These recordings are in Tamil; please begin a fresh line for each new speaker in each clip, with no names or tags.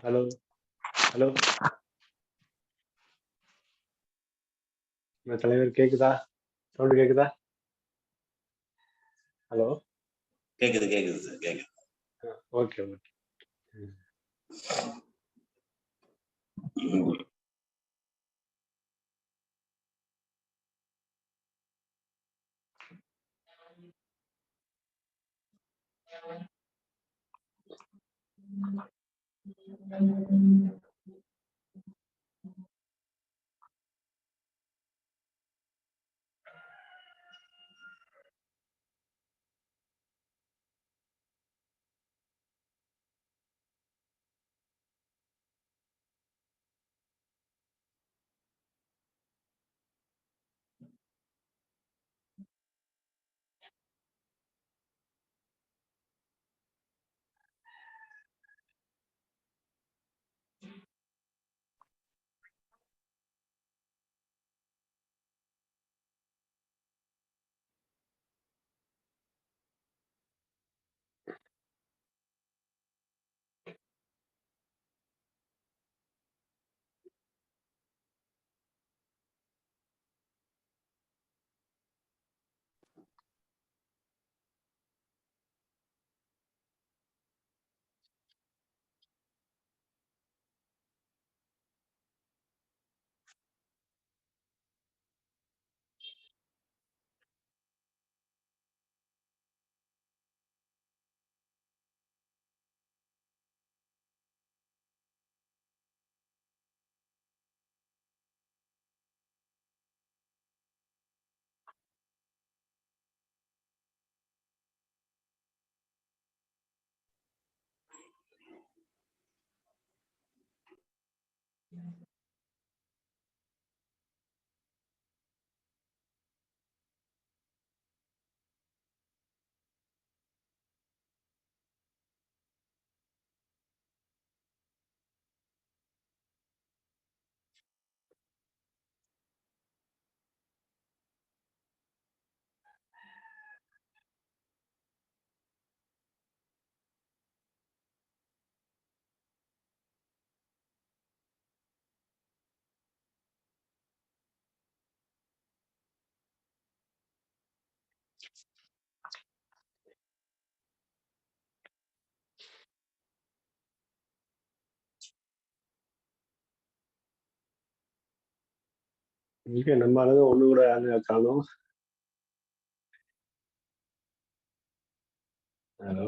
ஹலோ ஹலோ தலைவர் கேக்குதா? சவுண்ட் கேக்குதா? ஹலோ
கேக்குது கேக்குது சார் கேக்குது.
Okay okay. இங்க நம்ம ஆளுங்க ஒண்ணு கூட காணும். ஹலோ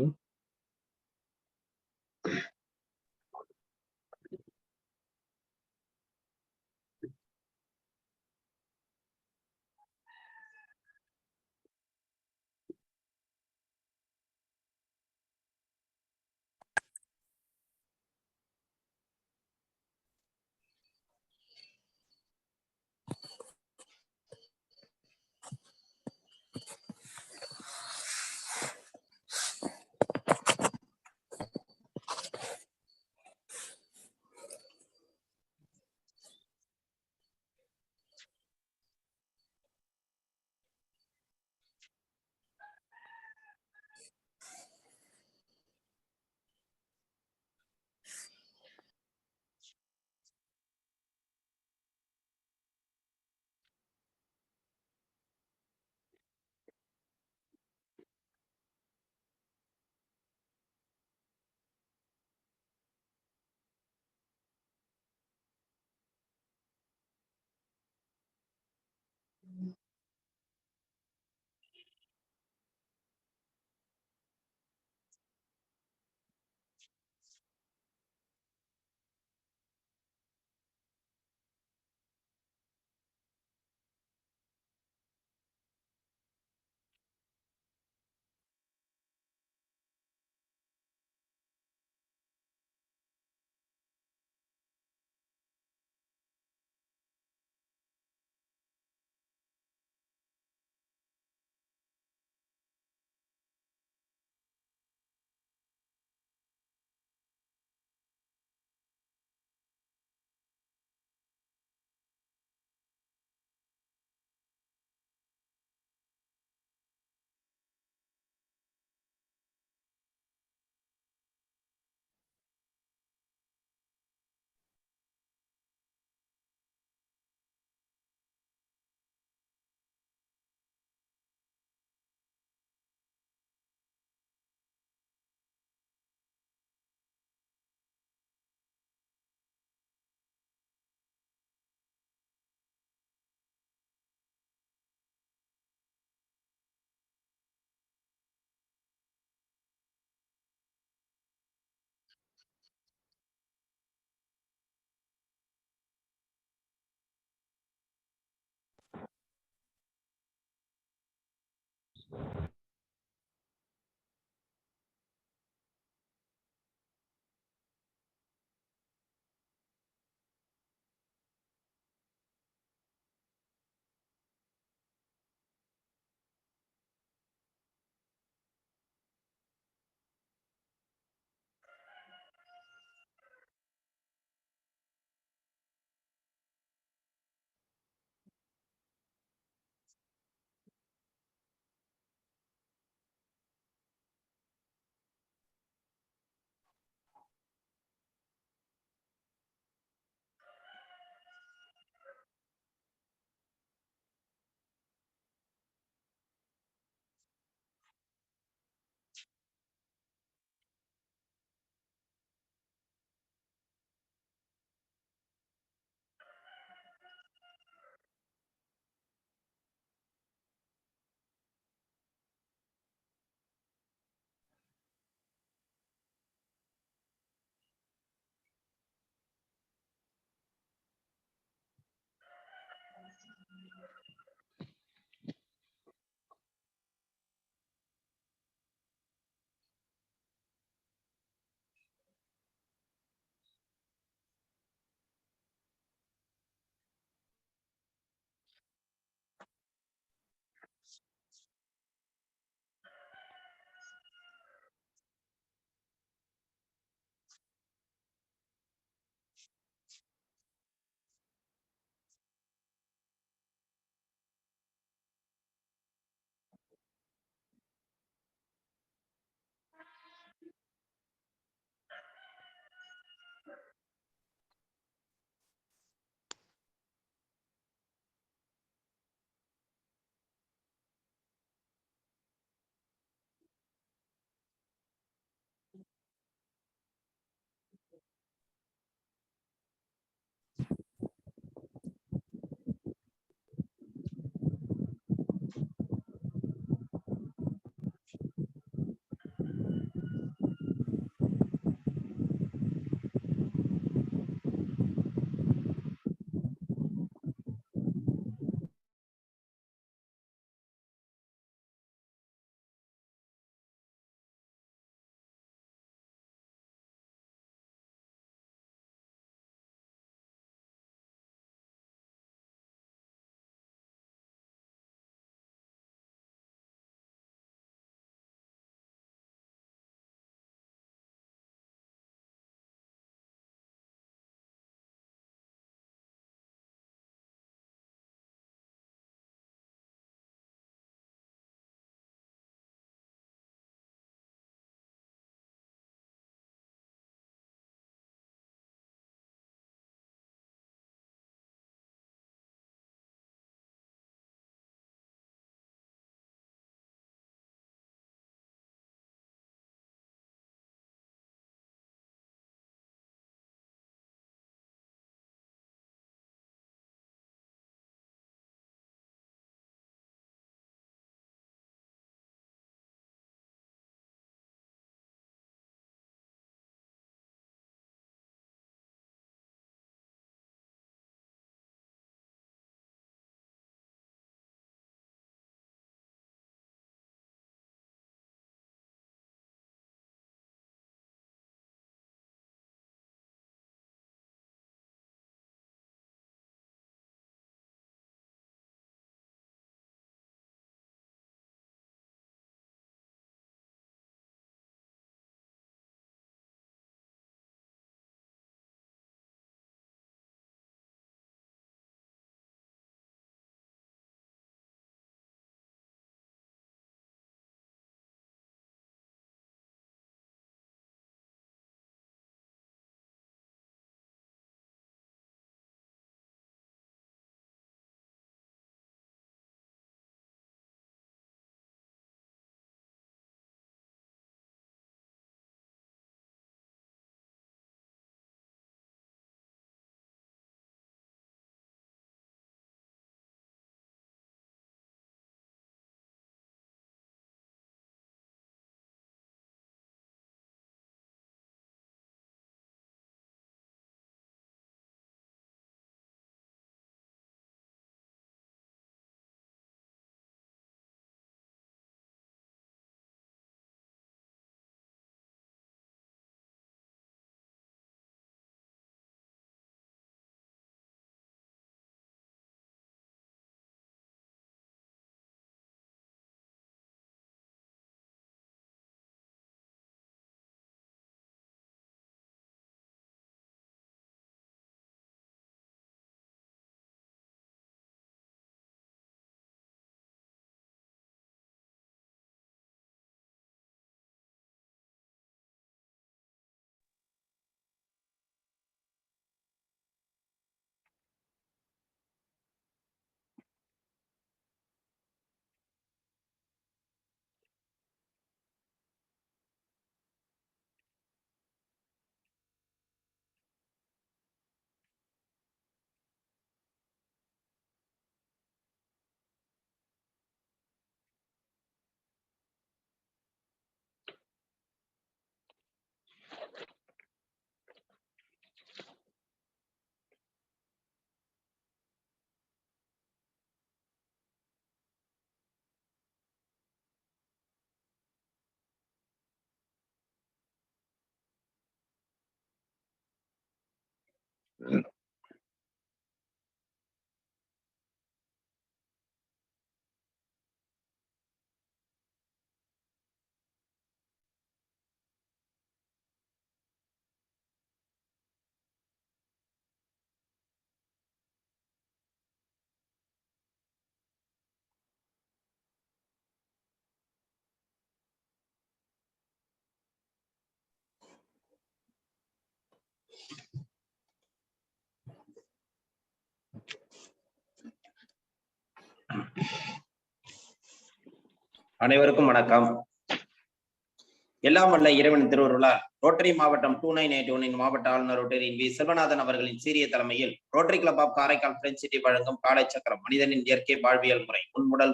அனைவருக்கும் வணக்கம். எல்லாம் வல்ல இறைவன் திருவருளால் ரோட்டரி மாவட்டம் 2981 மாவட்ட ஆளுநர் ரோட்டரியின் வி செல்வநாதன் அவர்களின் சீரிய தலைமையில் Rotary club of Karaikal French City வழங்கும் காலை சக்கரம் மனிதனின் இயற்கை வாழ்வியல் முறை முன்முடன்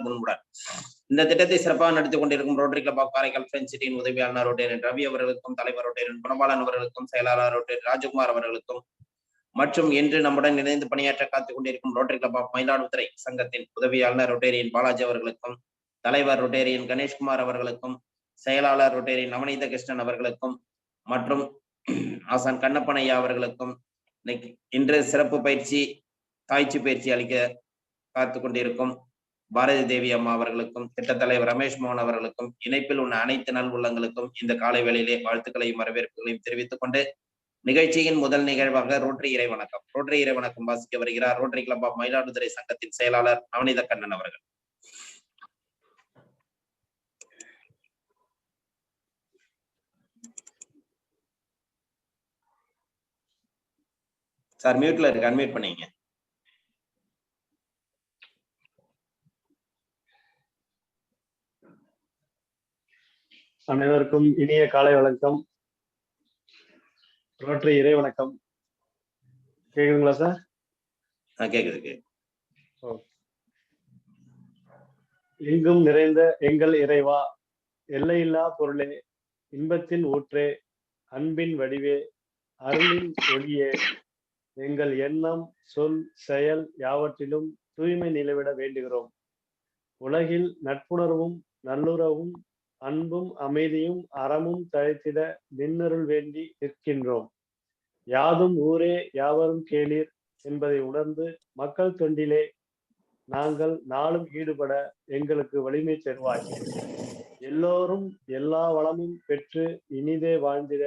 இந்த திட்டத்தை சிறப்பாக நடத்திக் கொண்டிருக்கும் rotary club of Karaikal French சிட்டியின் உதவியாளர் ரோட்டரியின் ரவி அவர்களுக்கும், தலைவர் ரோட்டரியின் குணபாலன் அவர்களுக்கும், செயலாளர் ரோட்டரி ராஜகுமார் அவர்களுக்கும் மற்றும் இன்று நம்முடன் இணைந்து பணியாற்ற காத்துக் கொண்டிருக்கும் ரோட்டரி கிளப் ஆஃப் மயிலாடுதுறை சங்கத்தின் உதவியாளர் ரோட்டரியின் பாலாஜி அவர்களுக்கும், தலைவர் ரோட்டரியின் கணேஷ்குமார் அவர்களுக்கும், செயலாளர் ரோட்டரி நவநீத கிருஷ்ணன் அவர்களுக்கும் மற்றும் ஆசான் கண்ணப்பனையா அவர்களுக்கும் இன்று சிறப்பு தாய்ச்சி பயிற்சி அளிக்க காத்து கொண்டிருக்கும் பாரதி தேவி அம்மா அவர்களுக்கும், திட்ட தலைவர் ரமேஷ் மோகன் அவர்களுக்கும், இணைப்பில் உள்ள அனைத்து நல் உள்ளங்களுக்கும் இந்த காலை வேளையிலே வாழ்த்துக்களையும் வரவேற்புகளையும் தெரிவித்துக் கொண்டு நிகழ்ச்சியின் முதல் நிகழ்வாக ரோட்டரி இறை வணக்கம் வாசிக்க வருகிறார் ரோட்டரி கிளப் ஆஃப் மயிலாடுதுறை சங்கத்தின் செயலாளர் நவநீத கண்ணன் அவர்கள். சார் மியூட்ல இருக்கு, அன்மியூட் பண்ணீங்க.
அனைவருக்கும் இனிய காலை வணக்கம். ரோட்டரி இறை வணக்கம். கேக்குதுங்களா சார்?
கேக்குது.
எங்கும் நிறைந்த எங்கள் இறைவா, எல்லையில்லா பொருளே, இன்பத்தின் ஊற்றே, அன்பின் வடிவே, அருளின் ஒளியே, எங்கள் எண்ணம், சொல், செயல் யாவற்றிலும் தூய்மை நிலவிட வேண்டுகிறோம். உலகில் நட்புணர்வும் நல்லுறவும் அன்பும் அமைதியும் அறமும் தழைத்திட நின்னருள் வேண்டி நிற்கின்றோம். யாதும் ஊரே யாவரும் கேளீர் என்பதை உணர்ந்து மக்கள் தொண்டிலே நாங்கள் நாளும் ஈடுபட எங்களுக்கு வலிமை தருவாய். எல்லோரும் எல்லா வளமும் பெற்று இனிதே வாழ்ந்திட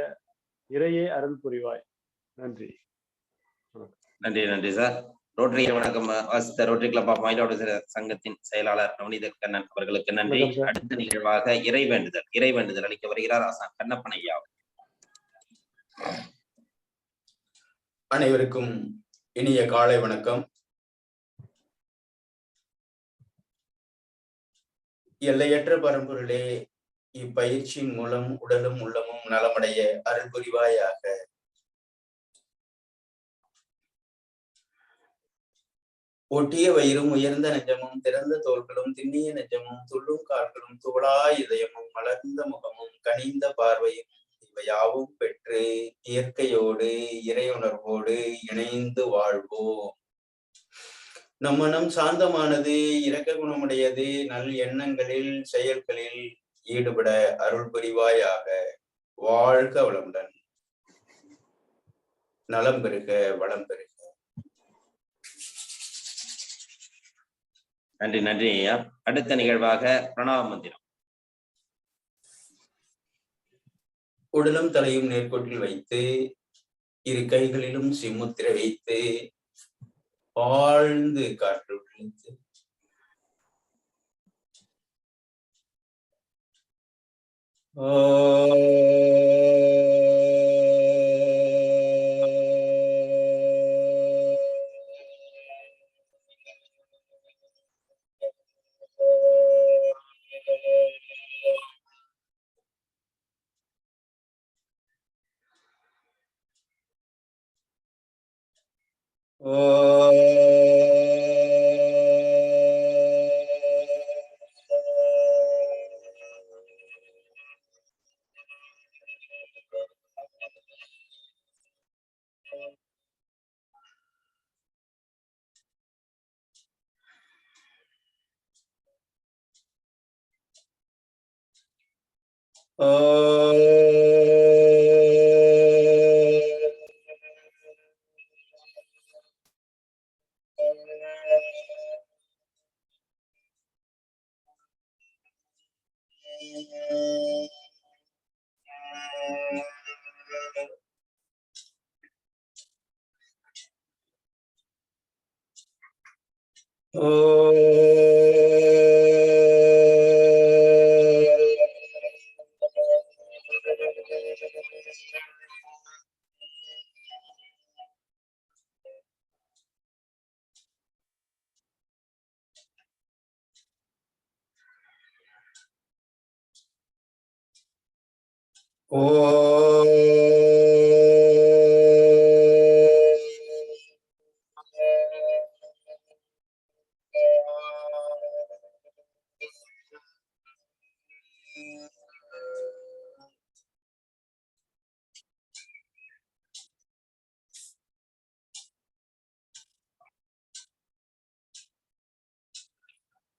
இறையே அருள் புரிவாய். நன்றி.
நன்றி சார். ரோட்டரி வணக்கம் வாசித்த ரோட்டரி கிளப் ஆஃப் மயிலாடுதுறை சங்கத்தின் செயலாளர் நவநீத கண்ணன் அவர்களுக்கு நன்றி. அடுத்த நிகழ்வாக இறை வேண்டுதல் அளிக்க வருகிறார் ஆசான் கண்ணப்பன் ஐயா.
அனைவருக்கும் இனிய காலை வணக்கம். எல்லையற்ற பரம்பொருளே, இப்பயிற்சியின் மூலம் உடலும் உள்ளமும் நலமடைய அருள் புரிவாயாக. ஒட்டிய வயிறும் உயர்ந்த நெஞ்சமும் திறந்த தோள்களும் திண்ணிய நெஞ்சமும் துள்ளும் கால்களும் துவளா இதயமும் மலர்ந்த முகமும் கனிந்த பார்வையும் இவையாவும் பெற்று இயற்கையோடு இறையுணர்வோடு இணைந்து வாழ்வோம். நம் மனம் சாந்தமானது, இரக்க குணமுடையது, நல் எண்ணங்களில் செயல்களில் ஈடுபட அருள் புரிவாயாக. வாழ்க வளமுடன், நலம் பெறுக, வளம் பெறுக.
நன்றி ஐயா. அடுத்த நிகழ்வாக பிரணவ மந்திரம்.
உடலும் தலையும் நேர்கோட்டில் வைத்து இரு கைகளிலும் சிம்முத்திரை வைத்து ஆழ்ந்து காற்று விழித்து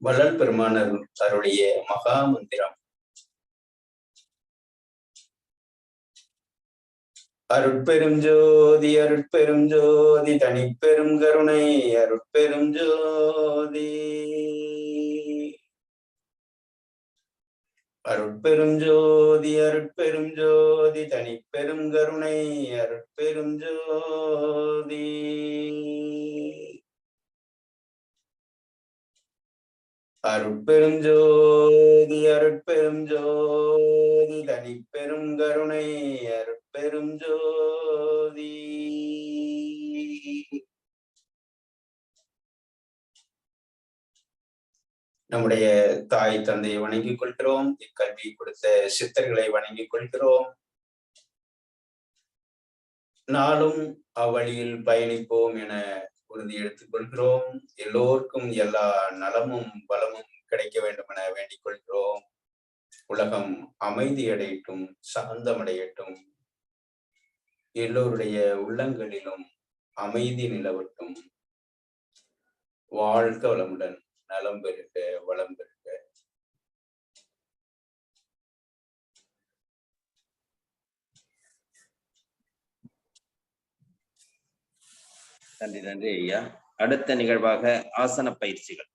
வள்ளல் பெருமானர் அருளிய மகா மந்திரம். அருட்பெரும் ஜோதி அருட்பெரும் ஜோதி தனிப்பெரும் கருணை அருட்பெரும் ஜோதி. அருட்பெரும் ஜோதி அருட்பெரும் ஜோதி தனிப்பெரும் கருணை அருட்பெரும் ஜோதி. அருட்பெரும் ஜோதி அருட்பெரும் ஜோதி தனிப்பெரும் கருணை அருட்பெரும் ஜோதி. நம்முடைய தாய் தந்தையை வணங்கிக் கொள்கிறோம். இக்கல்வி கொடுத்த சித்தர்களை வணங்கிக் கொள்கிறோம். நாளும் அவ்வழியில் பயணிப்போம் என உறுதி எடுத்துக் கொள்கிறோம். எல்லோருக்கும் எல்லா நலமும் பலமும் கிடைக்க வேண்டும் என வேண்டிக் கொள்கிறோம். உலகம் அமைதியடையட்டும், சாந்தமடையட்டும். எல்லோருடைய உள்ளங்களிலும் அமைதி நிலவட்டும். வாழ்க வளமுடன், நலம் பெருக, வளம் பெருக.
நன்றி நன்றி ஐயா. அடுத்த நிகழ்வாக ஆசன பயிற்சிகள்.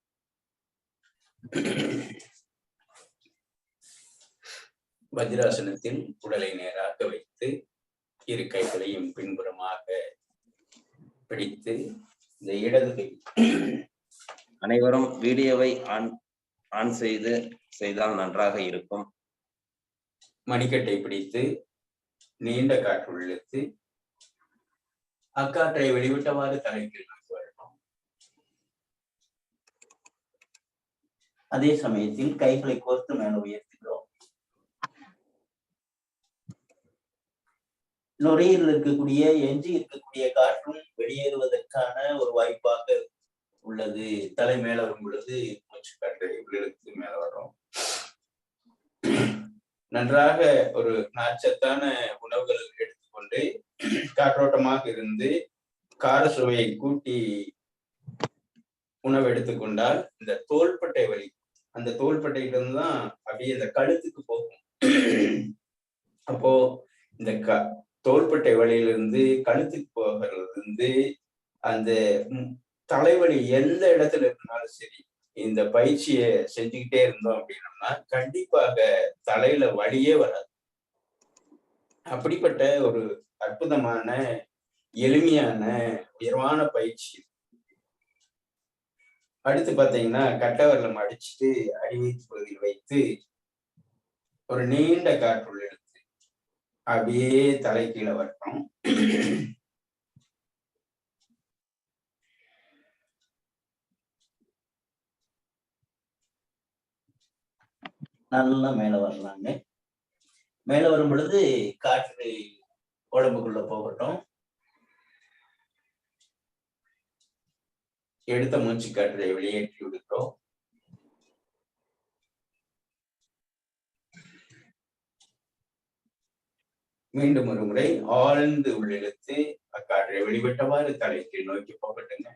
வஜ்ராசனத்தில் உடலை நேராக வைத்து இரு கைகளையும் பின்புறமாக பிடித்து இந்த இடது கை,
அனைவரும் வீடியோவை ஆன் செய்தால் நன்றாக இருக்கும்.
மணிக்கட்டை பிடித்து நீண்ட காற்று இழுத்து அக்காற்றை வெளிவிட்டவாறு தலைக்கு நோக்கி வரணும். அதே சமயத்தில் கைகளை கோர்த்து மேல உயர்த்துகிறோம். நுரையில் இருக்கக்கூடிய எஞ்சி இருக்கக்கூடிய காற்றும் வெளியேறுவதற்கான ஒரு வாய்ப்பாக உள்ளது. தலை மேல வரும் பொழுது மூச்சு காற்றை இழுத்து மேல வரும். நன்றாக ஒரு நாச்சத்தான உணவுகள் எடுத்துக்கொண்டு காற்றோட்டமாக இருந்து கார சுவையை கூட்டி உணவு எடுத்துக்கொண்டால் இந்த தோள்பட்டை வலி, அந்த தோள்பட்டையிலிருந்து தான் அப்படியே இந்த கழுத்துக்கு போகும். அப்போ இந்த தோள்பட்டை வலியிலிருந்து கழுத்துக்கு போகிறது அந்த தலைவலி எந்த இடத்துல இருந்தாலும் சரி, இந்த பயிற்சியை செஞ்சுக்கிட்டே இருந்தோம் அப்படின்னோம்னா கண்டிப்பாக தலையில வலியே வராது. அப்படிப்பட்ட ஒரு அற்புதமான எளிமையான உயர்வான பயிற்சி. அடுத்து பாத்தீங்கன்னா கட்டவரல அடிச்சுட்டு அடிவயிற்று பகுதியில் வைத்து ஒரு நீண்ட காற்றுள்ள எடுத்து அப்படியே தலை கீழே வரட்டும். நல்லா மேல வரலாங்க. மேல வரும் பொழுது காற்று உடம்புக்குள்ள போகட்டும். எடுத்த மூச்சு காற்றை வெளியேற்றி விடுகிறோம். மீண்டும் ஒரு முறை ஆழ்ந்து உள்ளிழுத்து அக்காற்றை வெளிவிட்டவாறு தலைக்கு நோக்கி போகட்டுங்க.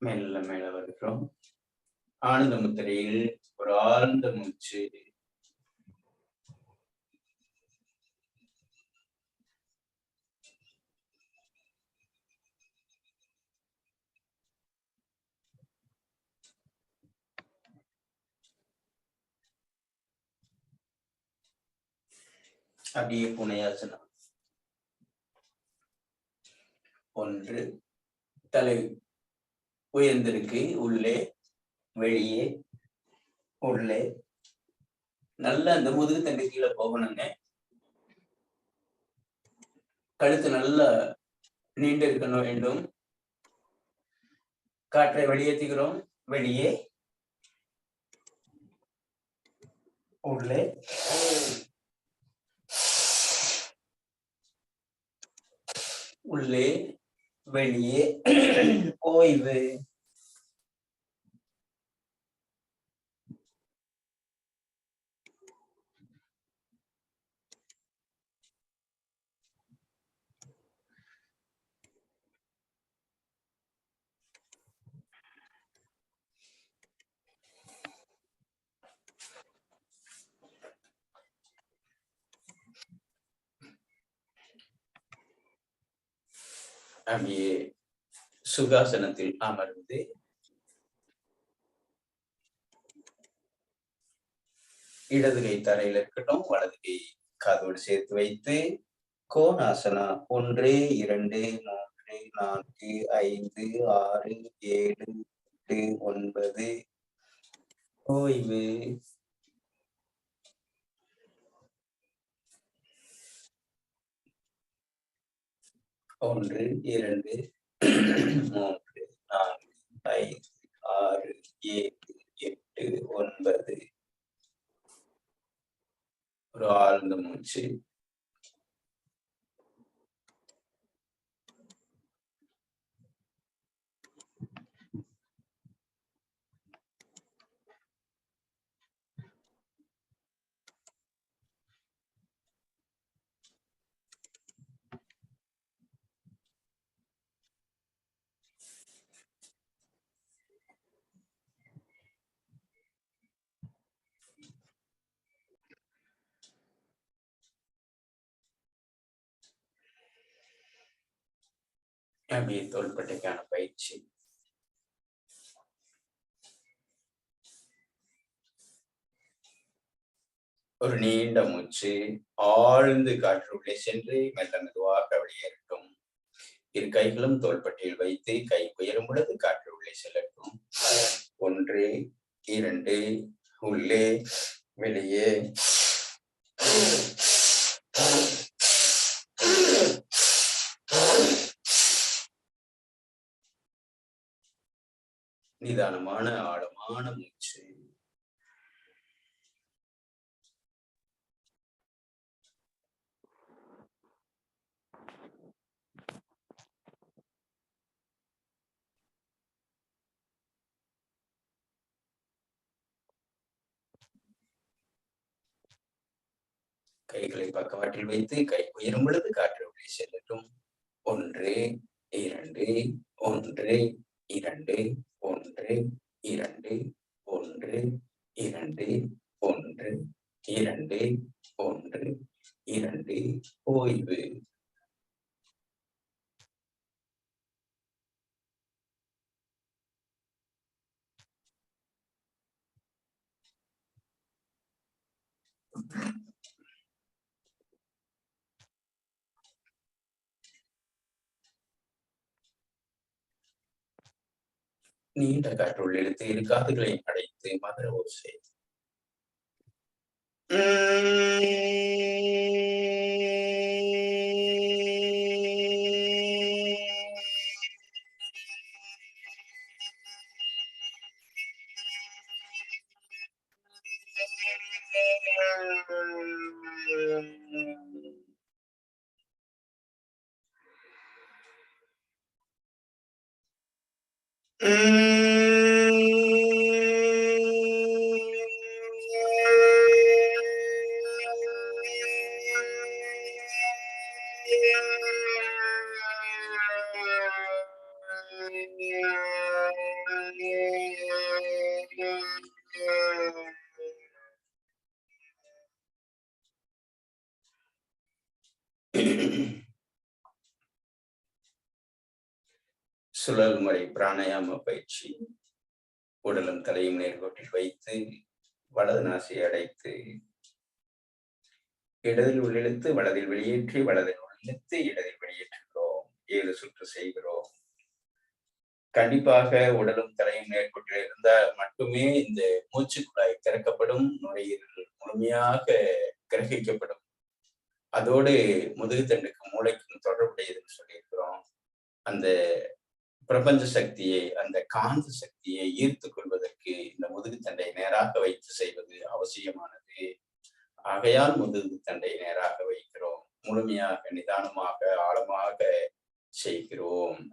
மெல்ல மேல வருகிறோம். ஆழ்ந்த முத்திரையில் ஒரு ஆழ்ந்த மூச்சு அப்படியே புனையாசனம். 1 தலை உயர்ந்திருக்கு, உள்ளே வெளியே உள்ளே. நல்லா அந்த முதுகு தண்டு கீழே போகணுங்க. கழுத்து நல்லா நீண்டு இருக்கணும் வேண்டும். காற்றை வெளியேற்றுகிறோம், வெளியே உள்ளே உள்ளே வெளியே. ஓய்வு. அப்படியே சுகாசனத்தில் அமர்ந்து இடது கை தரையில் இருக்கட்டும், வலது கை காதோடு சேர்த்து வைத்து கோணாசனா 1 2 3 4 5 6 7 8 9. ஓய்வு. ஒன்று 2 3 4 5 6 7 8 9. ஒரு ஆழ்ந்த மூச்சு. அப்படியே தோள்பட்டைக்கான பயிற்சி. ஒரு நீண்ட மூச்சு. ஆழ்ந்து காற்று உள்ளே சென்று மெல்ல மெதுவாக வெளியேறட்டும். இரு கைகளும் தோள்பட்டையில் வைத்து கை உயரும் பொழுது காற்று உள்ளே செல்லட்டும். 1 2 உள்ளே வெளியே. நிதானமான ஆழமான மூச்சு. கைகளை பக்கவாட்டில் வைத்து கை உயரும் பொழுது காற்று உள்ளே செல்லட்டும். 1 2 1 2 1 2 1 2 1 2 1 2. ஓய்வு. நீண்ட காற்றுள் இழுத்து இரு காதுகளையும் அடைத்து மதுர ஓசை. சுழல் முறை பிராணாயாம பயிற்சி. உடலும் தலையும் நேர்கோட்டில் வைத்து வலது நாசியை அடைத்து இடதில் உள்ளிழுத்து வலதில் வெளியேற்றி வலதில் உள்ளிழுத்து இடதில் வெளியேற்றுகிறோம். 7 சுற்று செய்கிறோம். கண்டிப்பாக உடலும் தலையும் நேர்கோட்டில் இருந்தால் மட்டுமே இந்த மூச்சு குழாய் திறக்கப்படும், நுரையீரல் முழுமையாக கிரகிக்கப்படும். அதோடு முதுகுத்தண்டுக்கும் மூளைக்கும் தொடர்புடையதுன்னு சொல்லியிருக்கிறோம். அந்த பிரபஞ்ச சக்தியை, அந்த காந்த சக்தியை ஈர்த்து கொள்வதற்கு இந்த முதுகுத்தண்டை நேராக வைத்து செய்வது அவசியமானது. ஆகையால் முதுகுத்தண்டை நேராக வைக்கிறோம். முழுமையாக, நிதானமாக, ஆழமாக செய்கிறோம்.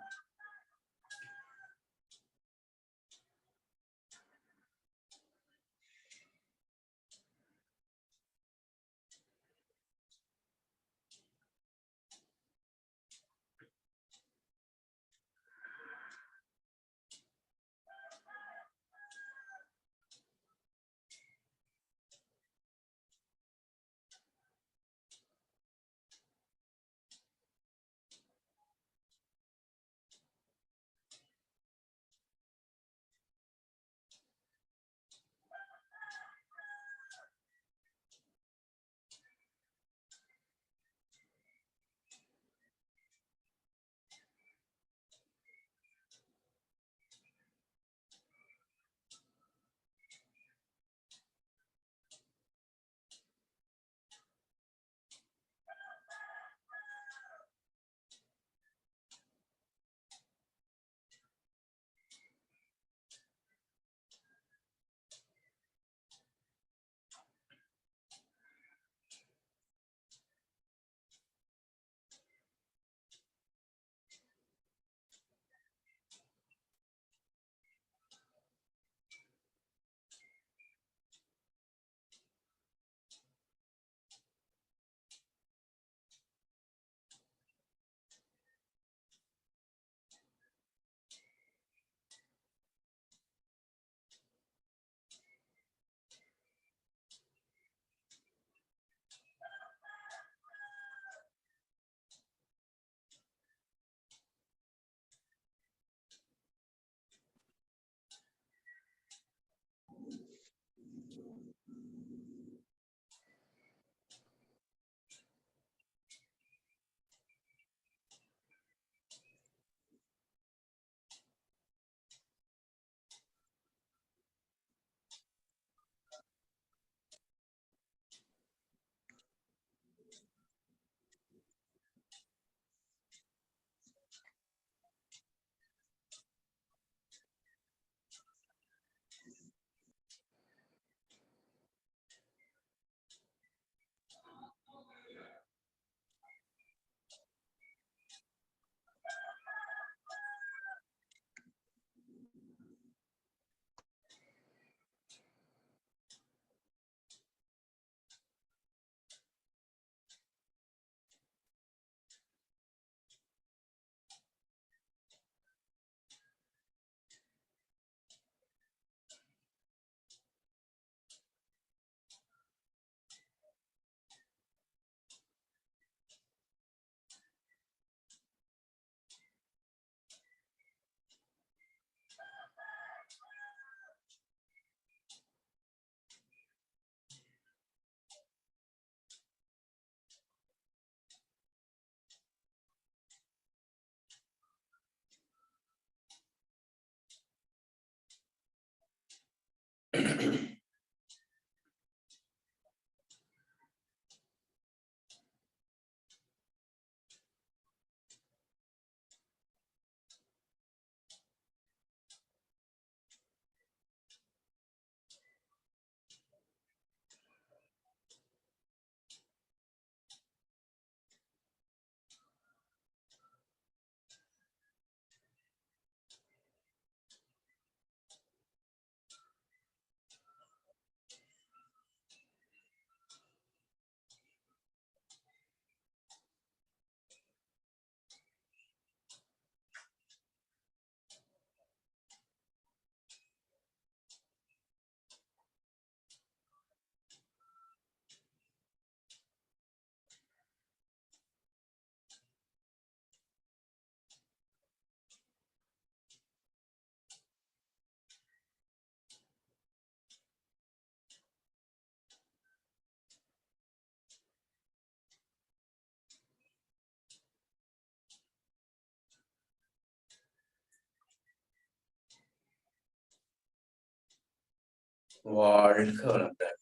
வாழ்க வளமுடன்.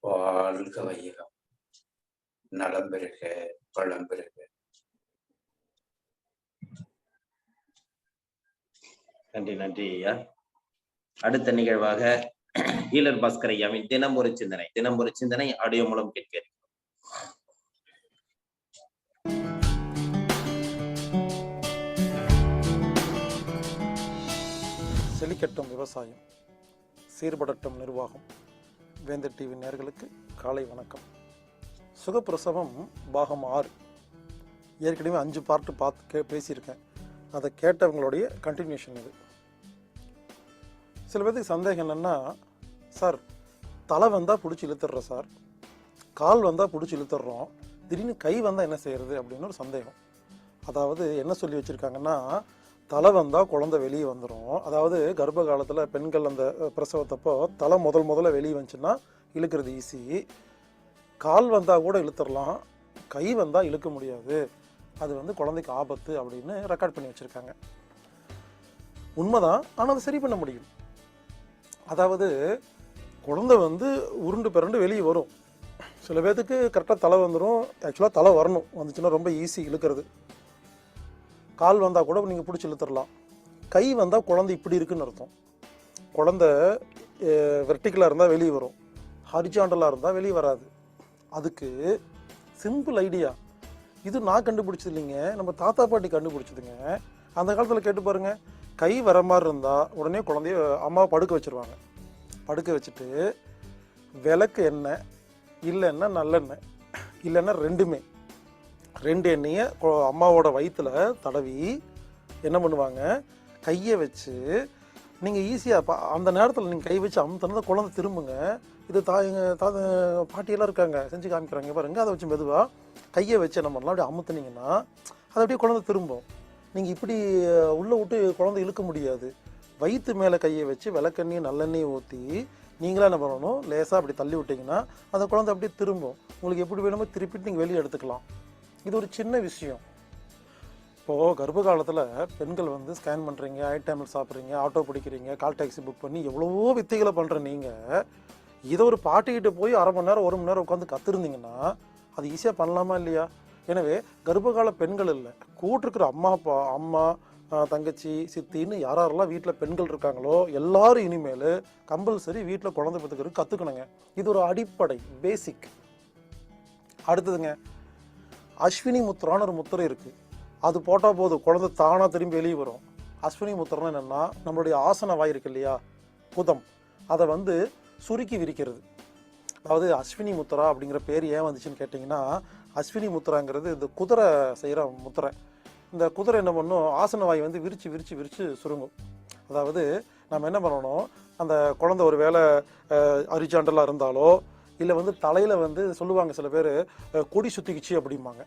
வாழ்க வையகம். நலம் பெறுக, வளம் பெறுக.
நன்றி நன்றி ஐயா. அடுத்த நிகழ்வாக ஈழர் பாஸ்கர் ஐயாவின் தினம் ஒரு சிந்தனை ஆடியோ மூலம் கேட்க.
செழிக்கட்டும் விவசாயம், சீர்படட்டும் நிர்வாகம். வேந்தர் டிவி நேயர்களுக்கு காலை வணக்கம். சுகப்பிரசவம் பாகம் 6 ஏற்கனவே 5 பார்ட்டு பேசியிருக்கேன். அதை கேட்டவங்களுடைய கண்டினியூஷன் இது. சில பேருக்கு சந்தேகம் என்னென்னா, சார் தலை வந்தால் பிடிச்சி இழுத்துடுறோம், சார் கால் வந்தால் பிடிச்சி இழுத்துடுறோம், திடீர்னு கை வந்தால் என்ன செய்கிறது அப்படின்னு ஒரு சந்தேகம். அதாவது என்ன சொல்லி வச்சுருக்காங்கன்னா, தலை வந்தால் குழந்தை வெளியே வந்துடும். அதாவது கர்ப்ப காலத்தில் பெண்கள் அந்த பிரசவத்தப்போ தலை முதல்ல வெளியே வந்துச்சுன்னா இழுக்கிறது ஈஸி. கால் வந்தால் கூட இழுத்துடலாம், கை வந்தால் இழுக்க முடியாது, அது வந்து குழந்தைக்கு ஆபத்து அப்படின்னு ரெக்கார்ட் பண்ணி வச்சுருக்காங்க. உண்மைதான், ஆனால் அதை சரி பண்ண முடியும். அதாவது குழந்தை வந்து உருண்டு பிறண்டு வெளியே வரும். சில பேர்த்துக்கு கரெக்டாக தலை வந்துடும். ஆக்சுவலாக தலை வரணும், வந்துச்சுன்னா ரொம்ப ஈஸி இழுக்கிறது. கால் வந்தால் கூட நீங்கள் பிடிச்சி இழுத்துடலாம். கை வந்தால் குழந்தை இப்படி இருக்குன்னு அர்த்தம். குழந்தை வெர்டிக்கலாக இருந்தால் வெளியே வரும், ஹரிஜாண்டலாக இருந்தால் வெளியே வராது. அதுக்கு சிம்பிள் ஐடியா. இது நான் கண்டுபிடிச்சது இல்லைங்க, நம்ம தாத்தா பாட்டி கண்டுபிடிச்சதுங்க. அந்த காலத்தில் கேட்டு பாருங்கள், கை வர மாதிரி இருந்தால் உடனே குழந்தைய அம்மாவை படுக்க வச்சுருவாங்க. படுக்க வச்சுட்டு விளக்கு எண்ணெய் இல்லைன்னா நல்லெண்ணெய் இல்லைன்னா ரெண்டுமே 2 எண்ணெயை அம்மாவோட வயிற்றுல தடவி என்ன பண்ணுவாங்க, கையை வச்சு நீங்கள் ஈஸியாக அந்த நேரத்தில் நீங்கள் கை வச்சு அமுத்தினா குழந்தை திரும்புங்க. இது எங்கள் பாட்டியெல்லாம் இருக்காங்க, செஞ்சு காமிக்கிறாங்க பாருங்க. அதை வச்சு மெதுவாக கையை வச்சு என்ன பண்ணலாம், அப்படி அமுத்துனீங்கன்னா அது அப்படியே குழந்தை திரும்பும். நீங்கள் இப்படி உள்ளே விட்டு குழந்தை இழுக்க முடியாது. வயிற்று மேலே கையை வச்சு விளக்கெண்ணெய் நல்லெண்ணெய் ஊற்றி நீங்களாக என்ன பண்ணணும், லேசாக அப்படி தள்ளி விட்டிங்கன்னா அந்த குழந்தை அப்படியே திரும்பும். உங்களுக்கு எப்படி வேணுமோ திருப்பிட்டு நீங்கள் வெளியே எடுத்துக்கலாம். இது ஒரு சின்ன விஷயம். இப்போது கர்ப்ப காலத்தில் பெண்கள் வந்து ஸ்கேன் பண்ணுறீங்க, ஐட்டமில் சாப்பிட்றீங்க, ஆட்டோ பிடிக்கிறீங்க, கால் டாக்ஸி புக் பண்ணி எவ்வளவோ வித்தைகளை பண்ணுற நீங்கள் இதை ஒரு பாட்டிக்கிட்ட போய் 1/2 மணி நேரம் 1 மணி நேரம் உட்காந்து கற்றுருந்தீங்கன்னா அது ஈஸியாக பண்ணலாமா இல்லையா? எனவே கர்ப்பகால பெண்கள் இல்லை, கூட்டிருக்கிற அம்மா அப்பா, அம்மா தங்கச்சி சித்தின்னு யாரெல்லாம் வீட்டில் பெண்கள் இருக்காங்களோ எல்லாரும் இனிமேல் கம்பல்சரி வீட்டில் குழந்தை பெற்றுக்கிறதுக்கு கற்றுக்கணுங்க. இது ஒரு அடிப்படை பேசிக். அடுத்ததுங்க, அஸ்வினி முத்திரான்னு ஒரு முத்திரை இருக்குது. அது போட்டால் போதும், குழந்தை தானாக திரும்பி வெளியே வரும். அஸ்வினி முத்திரம்னா என்னென்னா, நம்மளுடைய ஆசன வாய் இருக்கு இல்லையா, குதம், அதை வந்து சுருக்கி விரிக்கிறது. அதாவது அஸ்வினி முத்திரா அப்படிங்கிற பேர் ஏன் வந்துச்சுன்னு கேட்டிங்கன்னா, அஸ்வினி முத்திராங்கிறது இந்த குதிரை செய்கிற முத்திரை. இந்த குதிரை என்ன பண்ணும், ஆசன வாய் வந்து விரித்து விரித்து விரித்து சுருங்கும். அதாவது நம்ம என்ன பண்ணணும், அந்த குழந்தை ஒரு வேளை ஹரிஜாண்டலாக இருந்தாலோ இல்லை வந்து தலையில் வந்து சொல்லுவாங்க சில பேர், கொடி சுற்றிக்கிச்சு அப்படிம்பாங்க.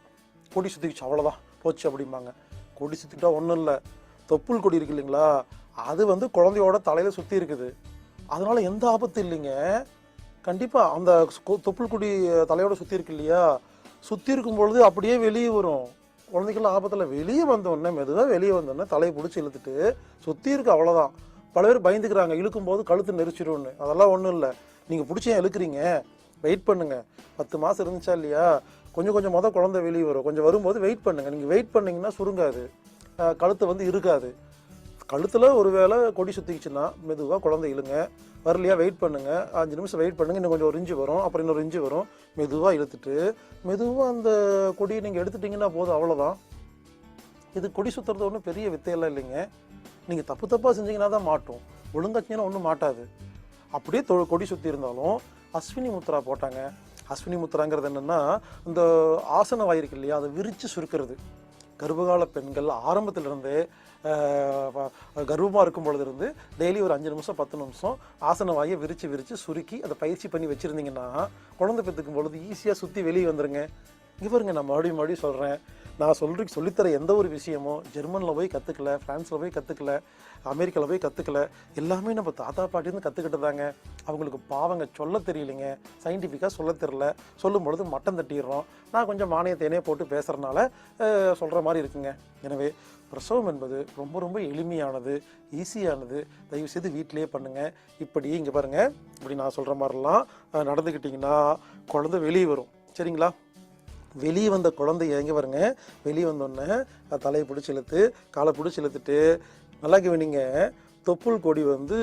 கொடி சுற்றிக்கிச்சு அவ்வளோதான் போச்சு அப்படிம்பாங்க. கொடி சுற்றிக்கிட்டா ஒன்றும் இல்லை, தொப்புள் கொடி இருக்கு இல்லைங்களா, அது வந்து குழந்தையோட தலையில் சுற்றி இருக்குது. அதனால் எந்த ஆபத்து இல்லைங்க. கண்டிப்பாக அந்த தொப்புள் கொடி தலையோட சுற்றி இருக்கு இல்லையா, சுற்றி இருக்கும் பொழுது அப்படியே வெளியே வரும். குழந்தைக்கெல்லாம் ஆபத்தில் வெளியே வந்தோடனே மெதுவாக வெளியே வந்தோடனே தலையை பிடிச்சி இழுத்துட்டு சுற்றி இருக்கு அவ்வளோதான். பல பேர் பயந்துக்கிறாங்க, இழுக்கும்போது கழுத்து நெரிச்சிடும்னு. அதெல்லாம் ஒன்றும் இல்லை, நீங்கள் பிடிச்சி ஏன் இழுக்கிறீங்க, வெயிட் பண்ணுங்கள். 10 மாதம் இருந்துச்சா இல்லையா, கொஞ்சம் மொதல் குழந்தை வெளியே வரும், கொஞ்சம் வரும்போது வெயிட் பண்ணுங்கள். நீங்கள் வெயிட் பண்ணிங்கன்னா சுருங்காது, கழுத்தை வந்து இருக்காது. கழுத்தில் ஒரு வேளை கொடி சுற்றிக்கிச்சுன்னா மெதுவாக குழந்தை இழுங்க. வரலையா வெயிட் பண்ணுங்கள், 5 நிமிஷம் வெயிட் பண்ணுங்கள், இன்னும் கொஞ்சம் ஒரு இன்ச்சு வரும், அப்புறம் இன்னொரு இன்ச்சு வரும். மெதுவாக இழுத்துட்டு மெதுவாக அந்த கொடியை நீங்கள் எடுத்துட்டிங்கன்னா போதும், அவ்வளோதான். இது கொடி சுற்றுறது ஒன்றும் பெரிய வித்தையெல்லாம் இல்லைங்க. நீங்கள் தப்பாக செஞ்சீங்கன்னா தான் மாட்டும், ஒழுங்காச்சிங்கன்னா ஒன்றும் மாட்டாது. அப்படியே கொடி சுற்றி இருந்தாலும் அஸ்வினி முத்ரா போட்டாங்க. அஸ்வினி முத்ராங்கிறது என்னென்னா, இந்த ஆசன வாய் இருக்கு இல்லையா, அதை விரித்து சுருக்கிறது. கர்ப்பகால பெண்கள் ஆரம்பத்திலிருந்தே கர்ப்பமாக இருக்கும் பொழுது இருந்து டெய்லி ஒரு 5 நிமிஷம் 10 நிமிஷம் ஆசன வாயை விரித்து சுருக்கி அதை பயிற்சி பண்ணி வச்சுருந்தீங்கன்னா குழந்தை பெற்றுக்கும் பொழுது ஈஸியாக சுற்றி வெளியே வந்துடுங்க. இங்கே பாருங்க, நான் மறுபடியும் சொல்கிறேன், நான் சொல்லித்தர எந்த ஒரு விஷயமும் ஜெர்மனில் போய் கற்றுக்கல, ஃப்ரான்ஸில் போய் கற்றுக்கல, அமெரிக்காவில் போய் கற்றுக்கல, எல்லாமே நம்ம தாத்தா பாட்டின்னு கற்றுக்கிட்டு தாங்க. அவங்களுக்கு பாவங்க சொல்ல தெரியலைங்க, சயின்டிஃபிக்காக சொல்ல தெரியல, சொல்லும் பொழுது மட்டம் தட்டிடுறோம். நான் கொஞ்சம் மானியத்தேனே போட்டு பேசுகிறனால சொல்கிற மாதிரி இருக்குங்க. எனவே பிரசவம் என்பது ரொம்ப ரொம்ப எளிமையானது, ஈஸியானது. தயவுசெய்து வீட்டிலேயே பண்ணுங்கள். இப்படி இங்கே பாருங்கள், இப்படி நான் சொல்கிற மாதிரிலாம் நடந்துக்கிட்டிங்கன்னா குழந்தை வெளியே வரும். சரிங்களா? வெளியே வந்த குழந்தைய எங்கே பாருங்க, வெளியே வந்தோடனே தலையை பிடிச்சி இழுத்து, காலை பிடிச்சி இழுத்துட்டு, நல்லா கவனிங்க, தொப்புள் கொடி வந்து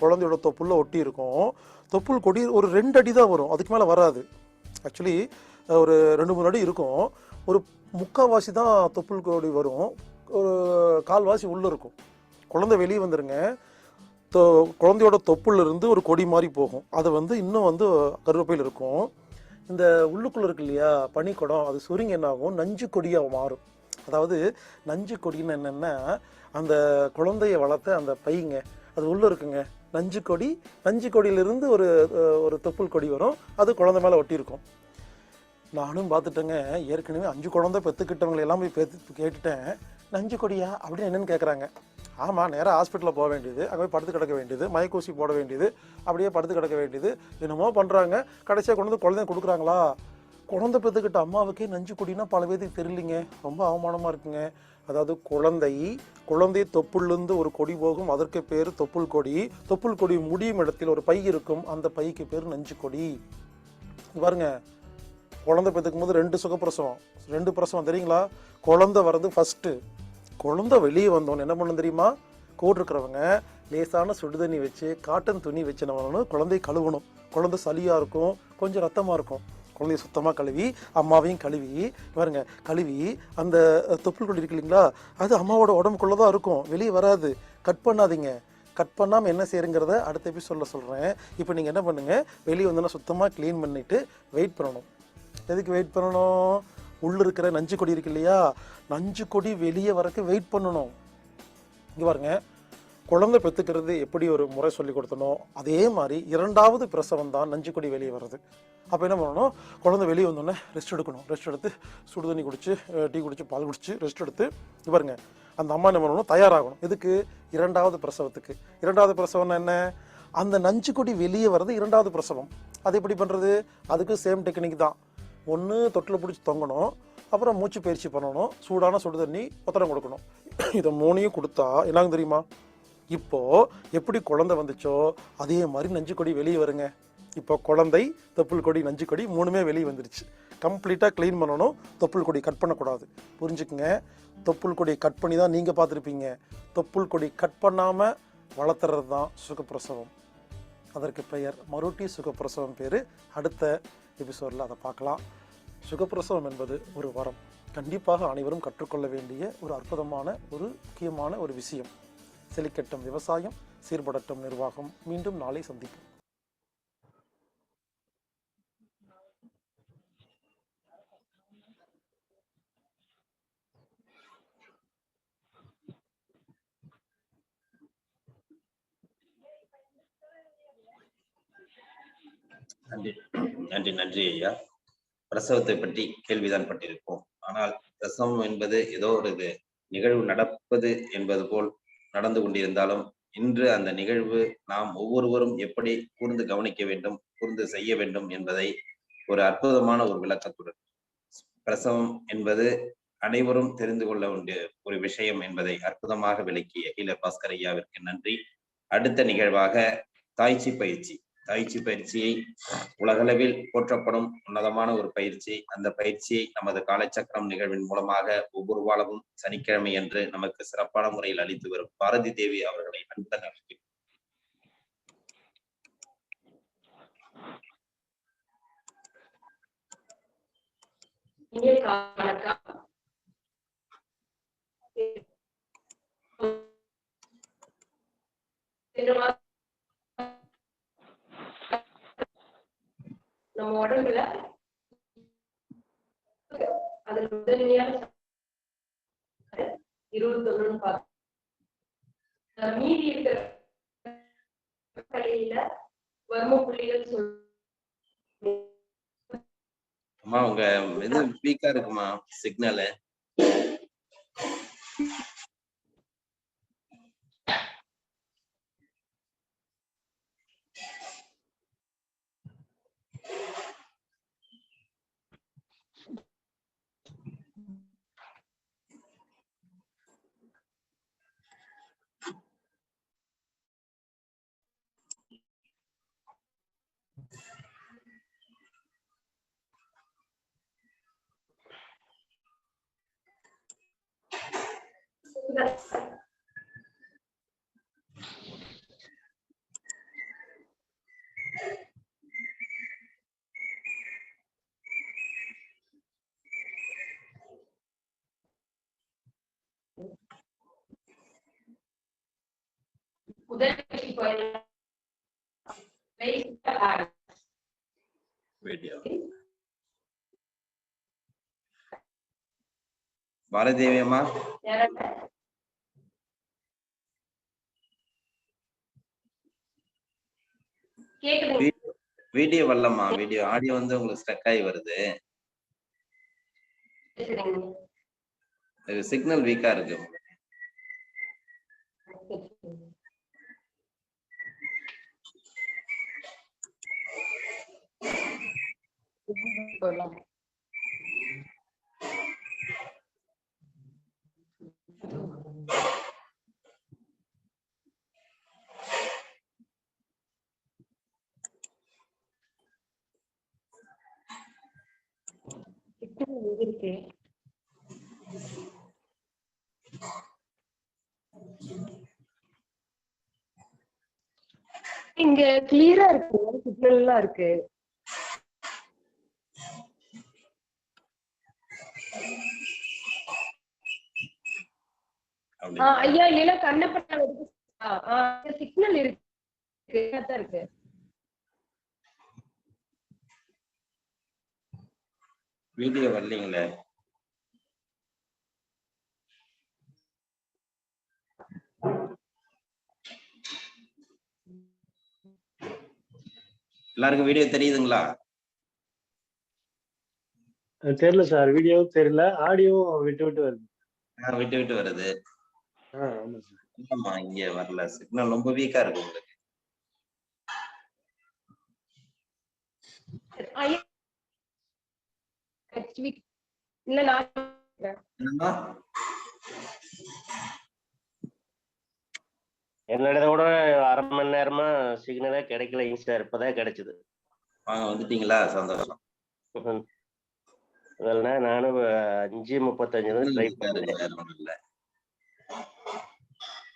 குழந்தையோட தொப்புளில் ஒட்டி இருக்கும். தொப்புள் கொடி ஒரு 2 அடி தான் வரும், அதுக்கு மேலே வராது. ஆக்சுவலி ஒரு 2-3 அடி இருக்கும். ஒரு முக்கால்வாசி தான் தொப்புள் கொடி வரும், ஒரு கால்வாசி உள்ளே இருக்கும். குழந்தை வெளியே வந்துருங்க, குழந்தையோட தொப்புள்லேருந்து ஒரு கொடி மாதிரி போகும். அது வந்து இன்னும் வந்து கருவேப்பையில் இருக்கும். இந்த உள்ளுக்குள்ளே இருக்கு இல்லையா பனிக்குடம், அது சுருங்கி என்ன ஆகும், நஞ்சு கொடியாக மாறும். அதாவது நஞ்சு கொடின்னு என்னென்னா, அந்த குழந்தைய வளர்த்த அந்த பையங்க, அது உள்ளே இருக்குங்க நஞ்சு கொடி. நஞ்சு கொடியிலிருந்து ஒரு தொப்புள் கொடி வரும், அது குழந்தை மேலே ஒட்டியிருக்கும். நானும் பார்த்துட்டேங்க, ஏற்கனவே 5 குழந்தை பெற்றுக்கிட்டவங்களை எல்லாம் போய் கேட்டுட்டேன். நஞ்சு கொடியா அப்படின்னு என்னென்னு கேட்குறாங்க. ஆமாம், நேராக ஹாஸ்பிட்டலில் போக வேண்டியது, அங்கே போய் படுத்து கிடக்க வேண்டியது, மயக்கூசி போட வேண்டியது, அப்படியே படுத்து கிடக்க வேண்டியது, என்னமோ பண்ணுறாங்க. கடைசியாக கொண்டு வந்து குழந்தைய கொடுக்குறாங்களா? குழந்தை பெற்றுக்கிட்ட அம்மாவுக்கே நஞ்சு கொடினா பல பேருக்கு தெரியலிங்க, ரொம்ப அவமானமாக இருக்குங்க. அதாவது குழந்தை தொப்புள்லேருந்து ஒரு கொடி போகும், அதற்கு பேர் தொப்புள் கொடி. தொப்புள் கொடி முடியும் இடத்தில் ஒரு பை இருக்கும், அந்த பைக்கு பேர் நஞ்சு கொடி. பாருங்க, குழந்தை பெற்றுக்கும் போது 2 சுகப்பிரசவம், 2 பிரசவம் தெரியுங்களா? குழந்தை வர்றது ஃபஸ்ட்டு. குழந்தை வெளியே வந்தோன்னு என்ன பண்ணணும் தெரியுமா? கோடு இருக்கிறவங்க லேசான சுடுதண்ணி வச்சு, காட்டன் துணி வச்சு என்ன பண்ணணும், குழந்தைய கழுவணும். குழந்தை சளியாக இருக்கும், கொஞ்சம் ரத்தமாக இருக்கும், குழந்தைய சுத்தமாக கழுவி, அம்மாவையும் கழுவி பாருங்க, கழுவி அந்த தொப்புள் கொடி இருக்கு இல்லைங்களா, அது அம்மாவோட உடம்புக்குள்ளே தான் இருக்கும், வெளியே வராது. கட் பண்ணாதீங்க. கட் பண்ணாமல் என்ன செய்யுங்கிறத அடுத்த எபிசோடில் சொல்கிறேன். இப்போ நீங்கள் என்ன பண்ணுங்கள், வெளியே வந்தோன்னா சுத்தமாக க்ளீன் பண்ணிவிட்டு வெயிட் பண்ணணும். எதுக்கு வெயிட் பண்ணணும்? உள்ளே இருக்கிற நஞ்சு கொடி இருக்கு இல்லையா, நஞ்சு கொடி வெளியே வரக்கு வெயிட் பண்ணணும். இங்கே பாருங்க, குழந்தை பெற்றுக்கிறது எப்படி ஒரு முறை சொல்லி கொடுத்தனோ அதே மாதிரி 2வது பிரசவம் தான் நஞ்சு கொடி வெளியே வர்றது. அப்போ என்ன பண்ணணும், குழந்தை வெளியே வந்தோடனே ரெஸ்ட் எடுக்கணும். ரெஸ்ட் எடுத்து சுடு தண்ணி குடிச்சு, டீ குடிச்சு, பால் குடிச்சு ரெஸ்ட் எடுத்து பாருங்க, அந்த அம்மா என்ன பண்ணணும், தயாராகணும். எதுக்கு? 2வது பிரசவத்துக்கு. 2வது பிரசவம்னா என்ன? அந்த நஞ்சு கொடி வெளியே வர்றது 2வது பிரசவம். அது எப்படி பண்ணுறது? அதுக்கு சேம் டெக்னிக் தான். ஒன்று தொட்டில் பிடிச்சி தொங்கணும், அப்புறம் மூச்சு பயிற்சி பண்ணணும், சூடான சுடு தண்ணி ஒத்தடம் கொடுக்கணும். இதை 3ஐயும் கொடுத்தா என்னங்க தெரியுமா, இப்போது எப்படி குழந்தை வந்துச்சோ அதே மாதிரி நஞ்சு கொடி வெளியே வருங்க. இப்போ குழந்தை, தொப்புள் கொடி, நஞ்சு கொடி 3மே வெளியே வந்துருச்சு. கம்ப்ளீட்டாக க்ளீன் பண்ணணும். தொப்புள் கொடி கட் பண்ணக்கூடாது, புரிஞ்சுக்குங்க. தொப்புள் கொடியை கட் பண்ணி தான் நீங்கள் பார்த்துருப்பீங்க. தொப்புள் கொடி கட் பண்ணாமல் வளர்த்துறது தான் சுகப்பிரசவம். அதற்கு பெயர் மறுட்டி சுகப்பிரசவம் பேர். அடுத்த எபிசோடில் அதை பார்க்கலாம். சுகப்பிரசவம் என்பது ஒரு வரம். கண்டிப்பாக அனைவரும் கற்றுக்கொள்ள வேண்டிய ஒரு அற்புதமான ஒரு முக்கியமான ஒரு விஷயம். செழிக்கட்டும் விவசாயம், சீர்படட்டும் நிர்வாகம். மீண்டும் நாளை சந்திப்போம்.
நன்றி நன்றி நன்றி ஐயா. பிரசவத்தை பற்றி கேள்விதான் பட்டிருப்போம். ஆனால் பிரசவம் என்பது ஏதோ ஒரு நிகழ்வு நடப்பது என்பது போல் நடந்து கொண்டிருந்தாலும், இன்று அந்த நிகழ்வு நாம் ஒவ்வொருவரும் எப்படி கூர்ந்து கவனிக்க வேண்டும், கூர்ந்து செய்ய வேண்டும் என்பதை ஒரு அற்புதமான ஒரு விளக்கத்துடன், பிரசவம் என்பது அனைவரும் தெரிந்து கொள்ள வேண்டிய ஒரு விஷயம் என்பதை அற்புதமாக விளக்கிய ஹீலர் பாஸ்கர் ஐயாவிற்கு நன்றி. அடுத்த நிகழ்வாக தாய்ச்சி பயிற்சி. தாய்ச்சி பயிற்சியை உலகளவில் போற்றப்படும் உன்னதமான ஒரு பயிற்சி. அந்த பயிற்சியை நமது காலச்சக்கரம் நிகழ்வின் மூலமாக ஒவ்வொரு வாரமும் சனிக்கிழமை என்று நமக்கு சிறப்பான முறையில் அளித்து வரும் பாரதி தேவி அவர்களை அன்புடன் அழைக்கிறேன்.
நம்ம உடம்புல அதுல முதன்மையான 21 மீதி இருக்கிற வர்ம புள்ளிகள்
அம்மா உங்க இது வீக்கா இருக்குமா சிக்னல்?
உதவி போயிடலாம்.
வீடியோ பாரதேவி அம்மா
கேக்குது.
வீடியோ வரலம்மா. வீடியோ ஆடியோ வந்து உங்களுக்கு ஸ்டக் ஆகி வருது. சிக்னல் வீக்கா இருக்கு.
இருக்கு. இங்க கிளியரா இருக்கு, சிக்னல்லாம் இருக்கு. ஐயா இல்ல கண்ணப்பட்ட சிக்னல் இருக்கு.
வீடியோ வரலீங்களே. எல்லாருக்கும் வீடியோ தெரியுதுங்களா?
தெரியல சார், வீடியோ தெரியல, ஆடியோ விட்டு விட்டு வருது.
விட்டு விட்டு வருது.
ஆமா சார்.
இல்லம்மா இங்க வரல, சிக்னல் ரொம்ப வீக்கா இருக்கு உங்களுக்கு.
என்னோட கூட அரை மணி நேரமா சிக்னலே கிடைக்கலைங்க சார். இப்பதான் கிடைச்சது.
வாங்க வந்துட்டீங்களா, சந்தோஷம்.
அதனால நானும் 5:35 ட்ரை பண்ணேன்,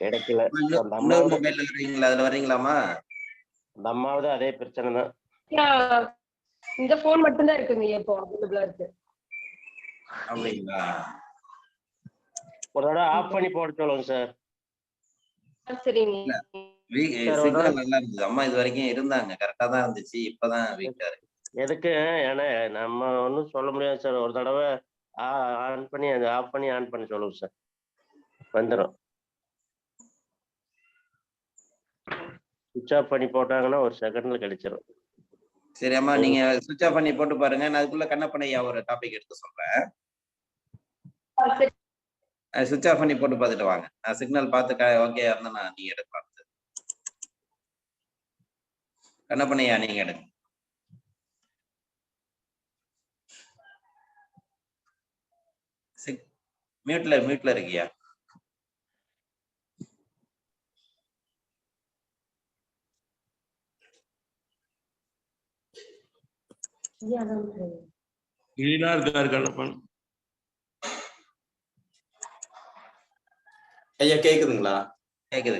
கிடைக்கல.
இன்னொரு மொபைல்ல வர்றீங்களா, அதுல வர்றீங்களாமா?
அந்த அம்மாவது அதே பிரச்சனை தான்.
இந்த போன் மட்டும் தான் இருக்குங்க இப்போ அவைலபிளா இருக்கு.
அப்படிங்களா?
ஒரு தடவை ஆஃப் பண்ணி போட சொல்லுங்க சார்.
சரிங்க.
சிக்னல் நல்லா இருந்தது அம்மா, இது வரைக்கும் இருந்தாங்க, கரெக்டா தான் இருந்துச்சு. இப்பதான் வீக்கா இருக்கு.
எதுக்கு? ஏன்னா நம்ம ஒன்றும் சொல்ல முடியாது சார். ஒரு தடவை ஆன் பண்ணி அது ஆஃப் பண்ணி ஆன் பண்ணி சொல்லுங்க சார், வந்துடும். சுவிட்ச் ஆஃப் பண்ணி போட்டாங்கன்னா ஒரு செகண்ட்ல கிடைச்சிடும்.
சரி அம்மா, நீங்க சுவிட்ச் ஆஃப் பண்ணி போட்டு பாருங்க. நான் அதுக்குள்ள கண்ணப்பனையா ஒரு டாபிக் எடுத்து சொல்றேன். சுவிட்ச் ஆஃப் பண்ணி போட்டு பார்த்துட்டு வாங்க. நான் சிக்னல் பார்த்து ஓகே இருந்தா நீங்க எடுக்கலாம். கண்ணப்பனையா நீங்க எடுங்க. மியூட்ல இருக்கியா?
கண்ணப்பன்
ஐயா கேக்குதுங்களா?
கேக்குது.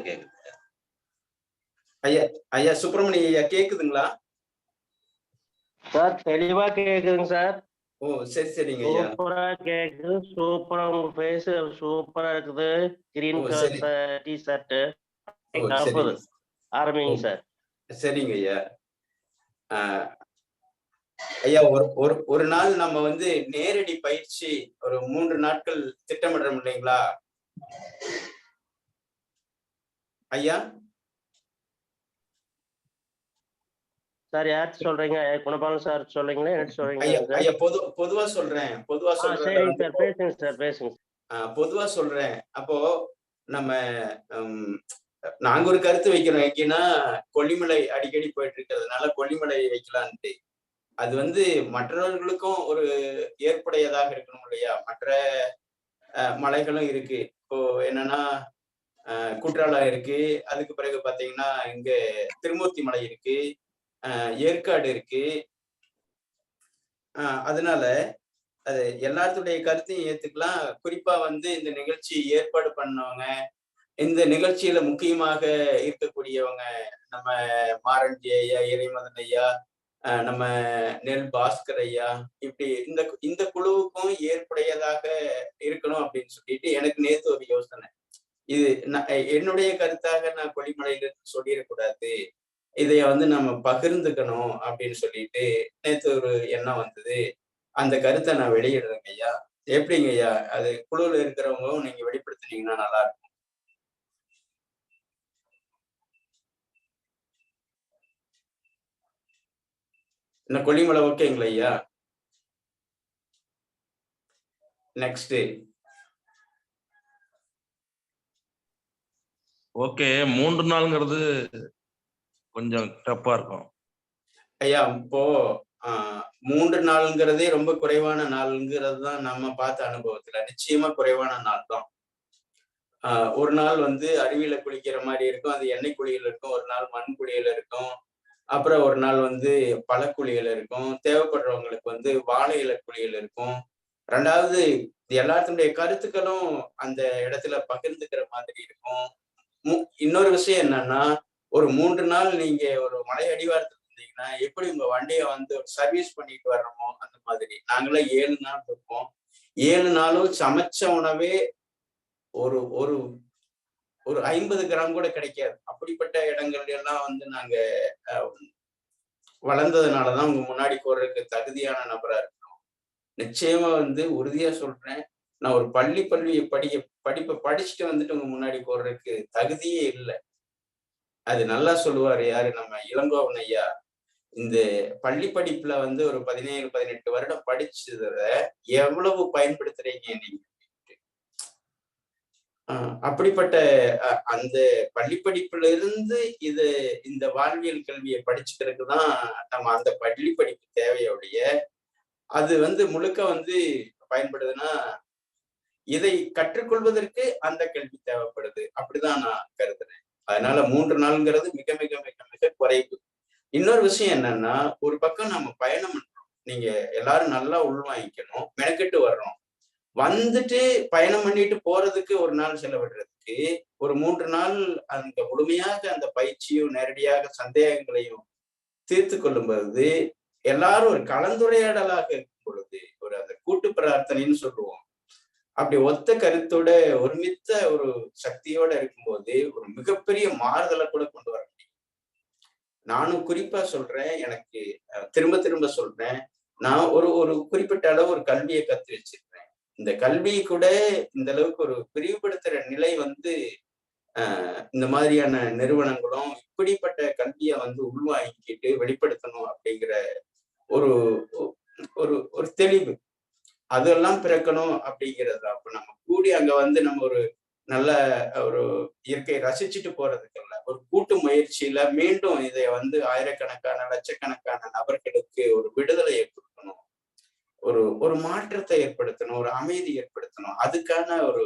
ஐயா சுப்பிரமணிய ஐயா கேக்குதுங்களா?
சார் தெளிவா கேக்குதுங்க சார்.
ஓ சரிங்க ஐயா.
சூப்பரா கேக்குது. சூப்பரா உங்க ஃபேஸ் சூப்பரா இருக்குது. கிரீன் கலர் டி ஷர்ட் ஆரம்பிங்க சார்.
சரிங்க ஐயா. ஐயா ஒரு நாள் நம்ம வந்து நேரடி பயிற்சி ஒரு 3 நாட்கள் திட்டமிடுறோம் இல்லைங்களா ஐயா?
சார் யார்கிட்ட சொல்றீங்க? குணபாலன் சார் சொல்றீங்களா? என்ன
ஐயா
சொல்றீங்களா சார்?
ஐயா பொதுவா சொல்றேன். பொதுவா சொல்றேன்
சரிங்க
வந்து
சார், பேசுங்க சார், பேசுங்க.
பொதுவா சொல்றேன். அப்போ நம்ம நாங்க ஒரு கருத்து வைக்கிறோம். எங்கன்னா கொல்லிமலை அடிக்கடி போயிட்டு இருக்கிறதுனால கொல்லிமலை வைக்கலான்ட்டு. அது வந்து மற்றவர்களுக்கும் ஒரு ஏற்புடையதாக இருக்கணும் இல்லையா? மற்ற மலைகளும் இருக்கு. இப்போ என்னன்னா குற்றாலா இருக்கு. அதுக்கு பிறகு பாத்தீங்கன்னா இங்க திருமூர்த்தி மலை இருக்கு, ஏற்காடு இருக்கு. அதனால அது எல்லாத்துடைய கருத்தையும் ஏத்துக்கலாம். குறிப்பா வந்து இந்த நிகழ்ச்சி ஏற்பாடு பண்ணவங்க, இந்த நிகழ்ச்சியில முக்கியமாக இருக்கக்கூடியவங்க நம்ம மாரண்டி ஐயா, இறைமதன் ஐயா, நம்ம நெல் பாஸ்கர் ஐயா, இப்படி இந்த இந்த குழுவுக்கும் ஏற்புடையதாக இருக்கணும் அப்படின்னு சொல்லிட்டு எனக்கு நேத்து ஒரு யோசனை. இது என்னுடைய கருத்தாக நான் கொல்லிமலையில சொல்லிடக்கூடாது, இதைய வந்து நம்ம பகிர்ந்துக்கணும் அப்படின்னு சொல்லிட்டு நேத்து ஒரு எண்ணம் வந்தது. அந்த கருத்தை நான் வெளியிடுறேங்க ஐயா. எப்படிங்க ஐயா? அது குழுல இருக்கிறவங்களும் நீங்க வெளிப்படுத்தினீங்கன்னா நல்லா இருக்கும். இந்த கொல்லிமலை ஓகேங்களா ஐயா? Next
okay. 3 நாளுங்கிறது கொஞ்சம் டஃப்பா இருக்கும்
ஐயா. இப்போ 3 நாளுங்கிறதே ரொம்ப குறைவான நாளுங்கிறது தான் நம்ம பார்த்த அனுபவத்துல. நிச்சயமா குறைவான நாள் தான். ஒரு நாள் வந்து அருவியில குளிக்கிற மாதிரி இருக்கும், அது எண்ணெய் குளியல் இருக்கும். ஒரு நாள் மண் குளியல் இருக்கும். அப்புறம் ஒரு நாள் வந்து பழக்குளியல் இருக்கும். தேவைப்படுறவங்களுக்கு வந்து வாழை இலை குளியல் இருக்கும். 2வது எல்லாத்தினுடைய கருத்துக்களும் அந்த இடத்துல பகிர்ந்துக்கிற மாதிரி இருக்கும். இன்னொரு விஷயம் என்னன்னா, ஒரு 3 நாள் நீங்க ஒரு மலை அடிவாரத்துல இருந்தீங்கன்னா எப்படி உங்க வண்டியை வந்து ஒரு சர்வீஸ் பண்ணிட்டு வர்றோமோ அந்த மாதிரி. நாங்களாம் 7 நாள் இருப்போம். 7 நாளும் சமைச்ச உணவே ஒரு ஒரு ஒரு 50 கிராம் கூட கிடைக்காது. அப்படிப்பட்ட இடங்கள் எல்லாம் வந்து நாங்க வளர்ந்ததுனாலதான் உங்க முன்னாடி போறதுக்கு தகுதியான நபரா இருக்கணும். நிச்சயமா வந்து உறுதியா சொல்றேன், நான் ஒரு படிப்பை படிச்சுட்டு வந்துட்டு உங்க முன்னாடி போடுறதுக்கு தகுதியே இல்லை. அது நல்லா சொல்லுவாரு யாரு, நம்ம இளங்கோவன் ஐயா. இந்த பள்ளி படிப்புல வந்து ஒரு 17, 18 வருடம் படிச்சத எவ்வளவு பயன்படுத்துறீங்க நீங்க? அப்படிப்பட்ட அந்த பள்ளி படிப்புல இருந்து இந்த வாழ்வியல் கல்வியை படிச்சுக்கிறதுக்கு தான் நம்ம அந்த பள்ளி படிப்பு தேவையோடைய. அது வந்து முழுக்க வந்து பயன்படுதுன்னா இதை கற்றுக்கொள்வதற்கு அந்த கல்வி தேவைப்படுது. அப்படிதான் நான் கருதுறேன். அதனால 3 நாளுங்கிறது மிக மிக மிக மிக குறைவு. இன்னொரு விஷயம் என்னன்னா, ஒரு பக்கம் நம்ம பயணம் பண்றோம். நீங்க எல்லாரும் நல்லா உள்வாங்கிக்கணும். மெனக்கெட்டு வர்றோம். வந்துட்டு பயணம் பண்ணிட்டு போறதுக்கு ஒரு நாள் செலவிடுறதுக்கு ஒரு 3 நாள் அந்த முழுமையாக அந்த பயிற்சியும் நேரடியாக சந்தேகங்களையும் தீர்த்து கொள்ளும் பொழுது எல்லாரும் ஒரு கலந்துரையாடலாக இருக்கும் பொழுது, ஒரு அந்த கூட்டு பிரார்த்தனைன்னு சொல்லுவோம். அப்படி ஒத்த கருத்தோட ஒருமித்த ஒரு சக்தியோட இருக்கும்போது ஒரு மிகப்பெரிய மாறுதலை கூட கொண்டு வர முடியும். நானும் குறிப்பா சொல்றேன், எனக்கு திரும்ப திரும்ப சொல்றேன், நான் ஒரு குறிப்பிட்ட அளவு ஒரு கல்வியை கத்து வச்சிருக்கேன். இந்த கல்வியை கூட இந்த அளவுக்கு ஒரு விரிவுபடுத்துற நிலை வந்து இந்த மாதிரியான நிறுவனங்களும் இப்படிப்பட்ட கல்வியை வந்து உள்வாங்கிட்டு வெளிப்படுத்தணும் அப்படிங்கிற ஒரு ஒரு ஒரு தெளிவு அதெல்லாம் பிறக்கணும் அப்படிங்கிறது. அப்ப நம்ம கூடி அங்க வந்து நம்ம ஒரு நல்ல ஒரு இயற்கையை ரசிச்சுட்டு போறதுக்கு இல்ல, ஒரு கூட்டு முயற்சியில மீண்டும் இதை வந்து ஆயிரக்கணக்கான லட்சக்கணக்கான நபர்களுக்கு ஒரு விடுதலை ஏற்படுத்தணும், ஒரு மாற்றத்தை ஏற்படுத்தணும், ஒரு அமைதி ஏற்படுத்தணும். அதுக்கான ஒரு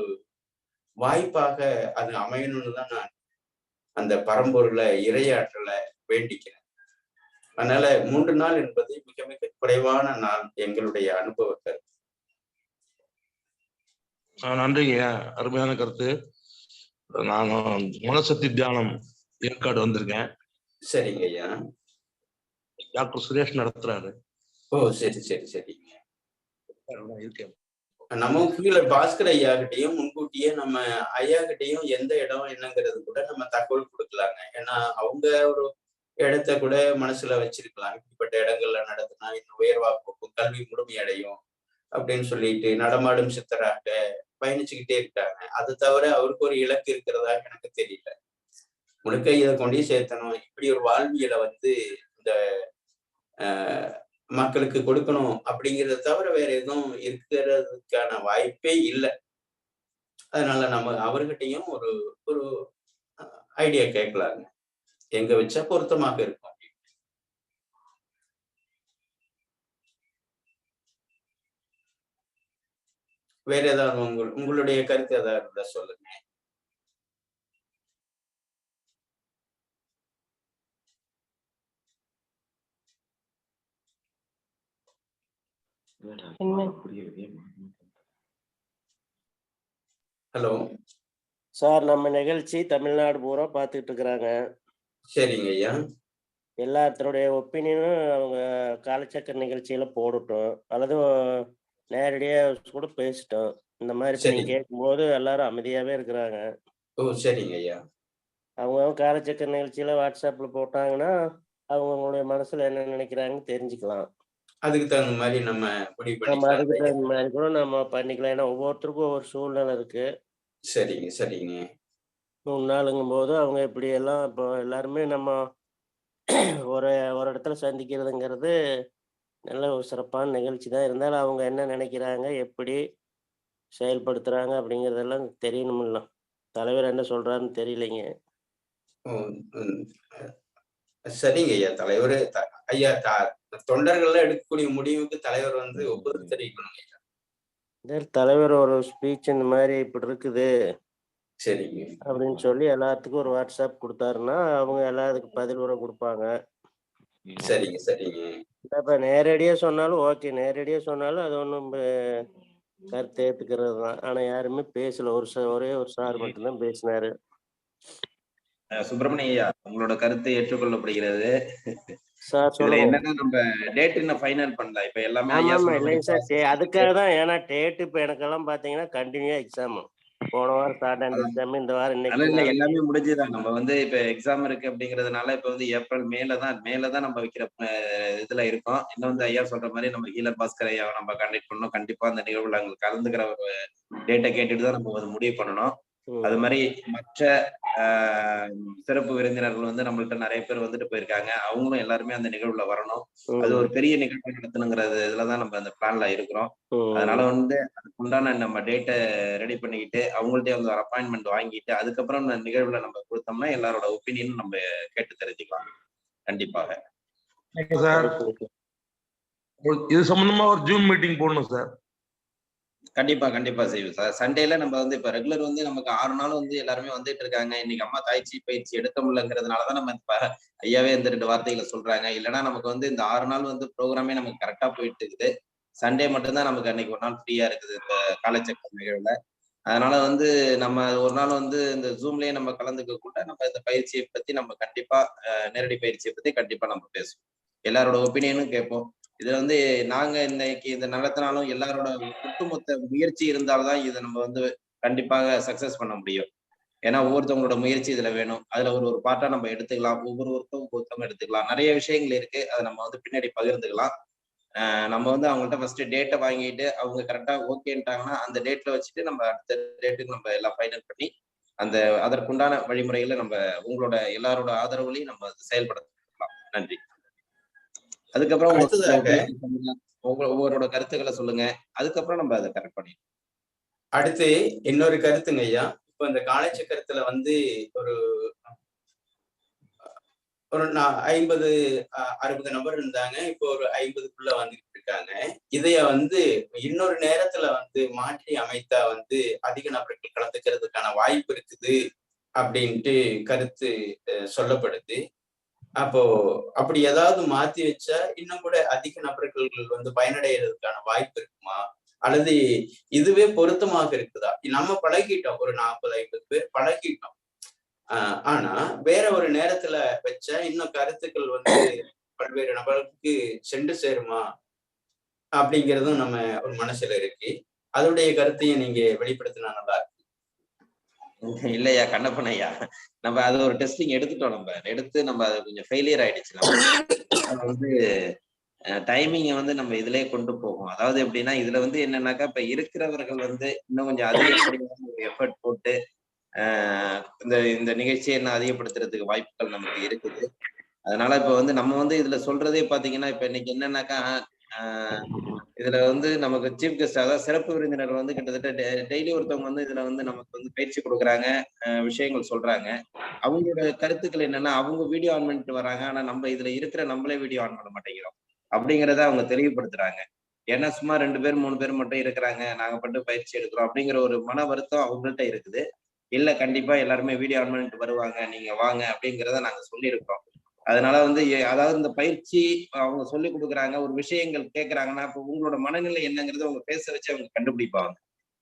வாய்ப்பாக அது அமையணும்னு தான் நான் அந்த பரம்பொருளை இறையாற்றல வேண்டிக்கிறேன். அதனால 3 நாள் என்பது மிக மிக குறைவான நாள் எங்களுடைய அனுபவத்தை.
நன்றிங்க, அருமையான கருத்து. நான் மனசக்தி தியானம் ஏற்காடு வந்திருக்கேன்.
சரிங்க ஐயா.
டாக்டர் சுரேஷ் நடத்துறாரு.
ஓ சரி சரி சரிங்க.
இருக்கேன்.
நம்ம கீழே பாஸ்கர் ஐயா கிட்டையும் முன்கூட்டியே நம்ம ஐயா கிட்டையும் எந்த இடம் என்னங்கிறது கூட நம்ம தகவல் கொடுக்கலாங்க. ஏன்னா அவங்க ஒரு இடத்த கூட மனசுல வச்சிருக்கலாம். இப்படிப்பட்ட இடங்கள்ல நடத்தினா இன்னும் உயர்வா போக்கும், கல்வி முழுமையடையும் அப்படின்னு சொல்லிட்டு நடமாடும் சித்தராக பயணிச்சுக்கிட்டே இருக்காங்க. அது தவிர அவருக்கு ஒரு இலக்கு இருக்கிறதா எனக்கு தெரியல. முழுக்க இதை கொண்டே சேர்த்தணும். இப்படி ஒரு வாழ்வியலை வந்து இந்த மக்களுக்கு கொடுக்கணும் அப்படிங்கிறத தவிர வேற எதுவும் இருக்கிறதுக்கான வாய்ப்பே இல்லை. அதனால நம்ம அவர்கிட்டையும் ஒரு ஒரு ஐடியா கேட்கலாங்க, எங்க வச்சா பொருத்தமாக இருக்கும். வேற ஏதாவது உங்களுடைய கருத்து ஏதாவது இருந்தா சொல்லுங்க. ஹலோ
சார், நம்ம நிகழ்ச்சி தமிழ்நாடு பூரா பார்த்துட்டு இருக்கிறாங்க.
சரிங்க ஐயா.
எல்லாத்தருடைய ஒப்பீனியனும் அவங்க காலச்சக்கர நிகழ்ச்சியில போடட்டும், அல்லது நேரடியா கூட பேசிட்டோம். இந்த மாதிரி இப்ப நீங்க
சரிங்க.
கேட்கும்போது எல்லாரும் அமைதியாவே இருக்கிறாங்க.
ஓ சரிங்க ஐயா.
அவங்க காலச்சக்கர நிகழ்ச்சியில வாட்ஸ்அப்ல போட்டாங்கன்னா அவங்களுடைய மனசுல என்ன நினைக்கிறாங்கன்னு தெரிஞ்சுக்கலாம்.
அதுக்கு தகுந்த மாதிரி நம்ம முடிவு
நம்ம அதுக்கு
பண்ணிக்கலாம்.
தகுந்த மாதிரி கூட நம்ம பண்ணிக்கலாம். ஏன்னா ஒவ்வொருத்தருக்கும் ஒவ்வொரு சூழ்நிலை இருக்கு.
சரிங்க சரிங்க.
3 நாளுங்கும் போது அவங்க இப்படி எல்லாம் இப்போ எல்லாருமே நம்ம ஒரு ஒரு இடத்துல சந்திக்கிறதுங்கிறது நல்ல ஒரு சிறப்பான நிகழ்ச்சி தான். இருந்தாலும் அவங்க என்ன நினைக்கிறாங்க, எப்படி செயல்படுத்துறாங்க அப்படிங்கிறதெல்லாம் தெரியணுமில்ல. தலைவர் என்ன சொல்றாருன்னு தெரியலைங்க.
ஓ, சரிங்க ஐயா. தலைவர் ஐயா தொண்டர்கள்லாம் எடுக்கக்கூடிய முடிவுக்கு தலைவர் வந்து ஒப்புதல் தெரிவிக்கணும் ஐயா.
தலைவர் ஒரு ஸ்பீச் இந்த மாதிரி இப்படி இருக்குது
சரிங்க
அப்படின்னு சொல்லி எல்லாத்துக்கும் ஒரு வாட்ஸ்அப் கொடுத்தாருன்னா அவங்க எல்லாத்துக்கும் பதில் உரை கொடுப்பாங்க.
சரிங்க சரிங்க.
இப்ப நேரடியா சொன்னாலும் ஓகே, நேரடியா சொன்னாலும் அது ஒன்றும் கருத்து ஏத்துக்கிறது தான். ஆனா யாருமே பேசல. ஒரே ஒரு சார் மட்டும்தான் பேசினாரு.
சுப்பிரமணிய ஐயா, உங்களோட கருத்து ஏற்றுக்கொள்ளப்படுகிறது.
சார்
இதுல
சொல்லுங்க.
என்னன்னா நம்ம டேட் இன்னும் ஃபைனல் பண்ணல. இப்ப எல்லாமே ஐயா
ஆமா
சொன்ன
இல்லைங்க சார்,
மாதிரி
அதுக்காக தான். ஏன்னா டேட் இப்ப எனக்கெல்லாம் பாத்தீங்கன்னா கண்டினியூ எக்ஸாம். போன வாரம் ஸ்டார்ட் ஆன எக்ஸாம், இந்த வாரம்
இல்ல
இன்னைக்கு
எல்லாமே முடிஞ்சுதான். நம்ம வந்து இப்ப எக்ஸாம் இருக்கு அப்படிங்கிறதுனால இப்ப வந்து ஏப்ரல் மேல தான் நம்ம வைக்கிற இதுல இருக்கோம். இன்னும் வந்து ஐயா சொல்ற மாதிரி நம்ம ஹீலர் பாஸ்கர் ஐயாவை நம்ம கண்டக்ட் பண்ணணும். கண்டிப்பா அந்த நிகழ்வுல அங்க கலந்துக்கிற ஒரு டேட்டை கேட்டுட்டு தான் நம்ம வந்து முடிவு பண்ணணும். அது மாதிரி மற்ற சிறப்பு விருந்தினர்கள் வந்து நம்மள்ட்ட நிறைய பேர் வந்துட்டு போயிருக்காங்க. அவங்களும் எல்லாருமே அந்த நிகழ்வுல வரணும். அது ஒரு பெரிய நிகழ்வு நடத்தணுங்கிறது இதுலதான் நம்ம அந்த பிளான்ல இருக்கிறோம். அதனால வந்து அதுக்கு உண்டான நம்ம டேட்டை ரெடி பண்ணிக்கிட்டு அவங்கள்ட்ட வந்து ஒரு அப்பாயின்மெண்ட் வாங்கிட்டு அதுக்கப்புறம் அந்த நிகழ்வுல நம்ம கொடுத்தோம்னா எல்லாரோட ஒப்பீனியனும் நம்ம கேட்டு தெரிஞ்சுக்கலாம். கண்டிப்பாக
சார், இது சம்பந்தமா ஒரு ஜூம் மீட்டிங் போடணும் சார்.
கண்டிப்பா செய்வோம் சார். சண்டேல நம்ம வந்து இப்ப ரெகுலர் வந்து நமக்கு 6 நாள் வந்து எல்லாருமே வந்துட்டு இருக்காங்க. இன்னைக்கு அம்மா தாய்ச்சி பயிற்சி எடுக்க முடியலங்கிறதுனாலதான் நம்ம இப்ப ஐயாவே இந்த 2 வார்த்தைகளை சொல்றாங்க. இல்லைன்னா நமக்கு வந்து இந்த 6 நாள் வந்து ப்ரோக்ராமே நமக்கு கரெக்டா போயிட்டு இருக்குது. சண்டே மட்டும்தான் நமக்கு அன்னைக்கு ஒரு நாள் ஃப்ரீயா இருக்குது இந்த காலச்சக்கர நிகழ்வுல. அதனால வந்து நம்ம ஒரு நாள் வந்து இந்த ஜூம்லயே நம்ம கலந்துக்க கூட நம்ம இந்த பயிற்சியை பத்தி நம்ம கண்டிப்பா நேரடி பயிற்சியை பத்தி கண்டிப்பா நம்ம பேசுவோம். எல்லாரோட ஒப்பீனியனும் கேட்போம். இதுல வந்து நாங்க இன்னைக்கு இந்த நடத்தினாலும் எல்லாரோட ஒட்டுமொத்த முயற்சி இருந்தால்தான் இதை நம்ம வந்து கண்டிப்பாக சக்சஸ் பண்ண முடியும். ஏன்னா ஒவ்வொருத்தவங்களோட முயற்சி இதுல வேணும். அதுல ஒரு பார்ட்டா நம்ம எடுத்துக்கலாம். ஒவ்வொருத்தவங்க எடுத்துக்கலாம். நிறைய விஷயங்கள் இருக்கு. அதை நம்ம வந்து பின்னாடி பகிர்ந்துக்கலாம். நம்ம வந்து அவங்கள்ட்ட ஃபர்ஸ்ட் டேட்டை வாங்கிட்டு அவங்க கரெக்டா ஓகேன்ட்டாங்கன்னா அந்த டேட்ல வச்சுட்டு நம்ம அடுத்த டேட்டுக்கு நம்ம எல்லாம் ஃபைனல் பண்ணி அந்த அதற்குண்டான வழிமுறைகளை நம்ம உங்களோட எல்லாரோட ஆதரவுலையும் நம்ம செயல்படுத்தலாம். நன்றி. அதுக்கப்புறம் ஒவ்வொருவரோட கருத்துக்களை சொல்லுங்க. அதுக்கப்புறம் நம்ம அதை கரெக்ட் பண்ணிடலாம்.
அடுத்து இன்னொரு கருத்துங்க ஐயா. இப்ப இந்த காலச்சக்கரத்துல வந்து ஒரு 50-60 நபர் இருந்தாங்க. இப்போ ஒரு 50க்குள்ள வந்துட்டு இருக்காங்க. இதைய வந்து இன்னொரு நேரத்துல வந்து மாற்றி அமைத்தா வந்து அதிக நபர்கள் கலந்துக்கிறதுக்கான வாய்ப்பு இருக்குது அப்படின்ட்டு கருத்து சொல்லப்படுது. அப்போ அப்படி ஏதாவது மாத்தி வச்சா இன்னும் கூட அதிக நபர்கள் வந்து பயனடைகிறதுக்கான வாய்ப்பு இருக்குமா, அல்லது இதுவே பொருத்தமாக இருக்குதா? நம்ம பழகிட்டோம், ஒரு 40-50 பேர் பழகிட்டோம். ஆனா வேற ஒரு நேரத்துல வச்ச இன்னும் கருத்துக்கள் வந்து பல்வேறு நபர்களுக்கு சென்று சேருமா அப்படிங்கிறதும் நம்ம ஒரு மனசுல இருக்கு. அதோடைய கருத்தையும் நீங்க வெளிப்படுத்தினா நல்லா இருக்கு.
இல்லையா கண்ணப்பன் ஐயா, நம்ம அது ஒரு டெஸ்டிங் எடுத்துட்டோம். நம்ம எடுத்து நம்ம அது கொஞ்சம் ஃபெயிலியர் ஆயிடுச்சு. நம்ம வந்து டைமிங்கை வந்து நம்ம இதுலயே கொண்டு போகும். அதாவது எப்படின்னா இதுல வந்து என்னன்னாக்கா இப்ப இருக்கிறவர்கள் வந்து இன்னும் கொஞ்சம் அதிகப்படியான ஒரு எஃபர்ட் போட்டு இந்த நிகழ்ச்சியை என்ன அதிகப்படுத்துறதுக்கு வாய்ப்புகள் நமக்கு இருக்குது. அதனால இப்ப வந்து நம்ம வந்து இதுல சொல்றதே பாத்தீங்கன்னா இப்ப இன்னைக்கு என்னன்னாக்கா இதுல வந்து நமக்கு சீஃப் கெஸ்ட் அதாவது சிறப்பு விருந்தினர் வந்து கிட்டத்தட்ட டெய்லி ஒருத்தவங்க வந்து இதுல வந்து நமக்கு வந்து பயிற்சி கொடுக்குறாங்க, விஷயங்கள் சொல்றாங்க. அவங்களோட கருத்துக்கள் என்னன்னா அவங்க வீடியோ ஆன் பண்ணிட்டு வராங்க, ஆனா நம்ம இதுல இருக்கிற நம்மளே வீடியோ ஆன் பண்ண மாட்டேங்கிறோம் அப்படிங்கிறத அவங்க தெளிவுபடுத்துறாங்க. ஏன்னா சும்மா 2 பேர் 3 பேர் மட்டும் இருக்கிறாங்க, நாங்க மட்டும் பயிற்சி எடுக்கிறோம் அப்படிங்கிற ஒரு மன வருத்தம் அவங்கள்ட்ட இருக்குது. இல்ல கண்டிப்பா எல்லாருமே வீடியோ ஆன் பண்ணிட்டு வருவாங்க, நீங்க வாங்க அப்படிங்கிறத நாங்க சொல்லியிருக்கிறோம். அதனால வந்து அதாவது இந்த பயிற்சி அவங்க சொல்லி கொடுக்குறாங்க, ஒரு விஷயங்கள் கேட்கறாங்கன்னா அப்ப உங்களோட மனநிலை என்னங்கிறது அவங்க பேச வச்சு அவங்க கண்டுபிடிப்பாங்க.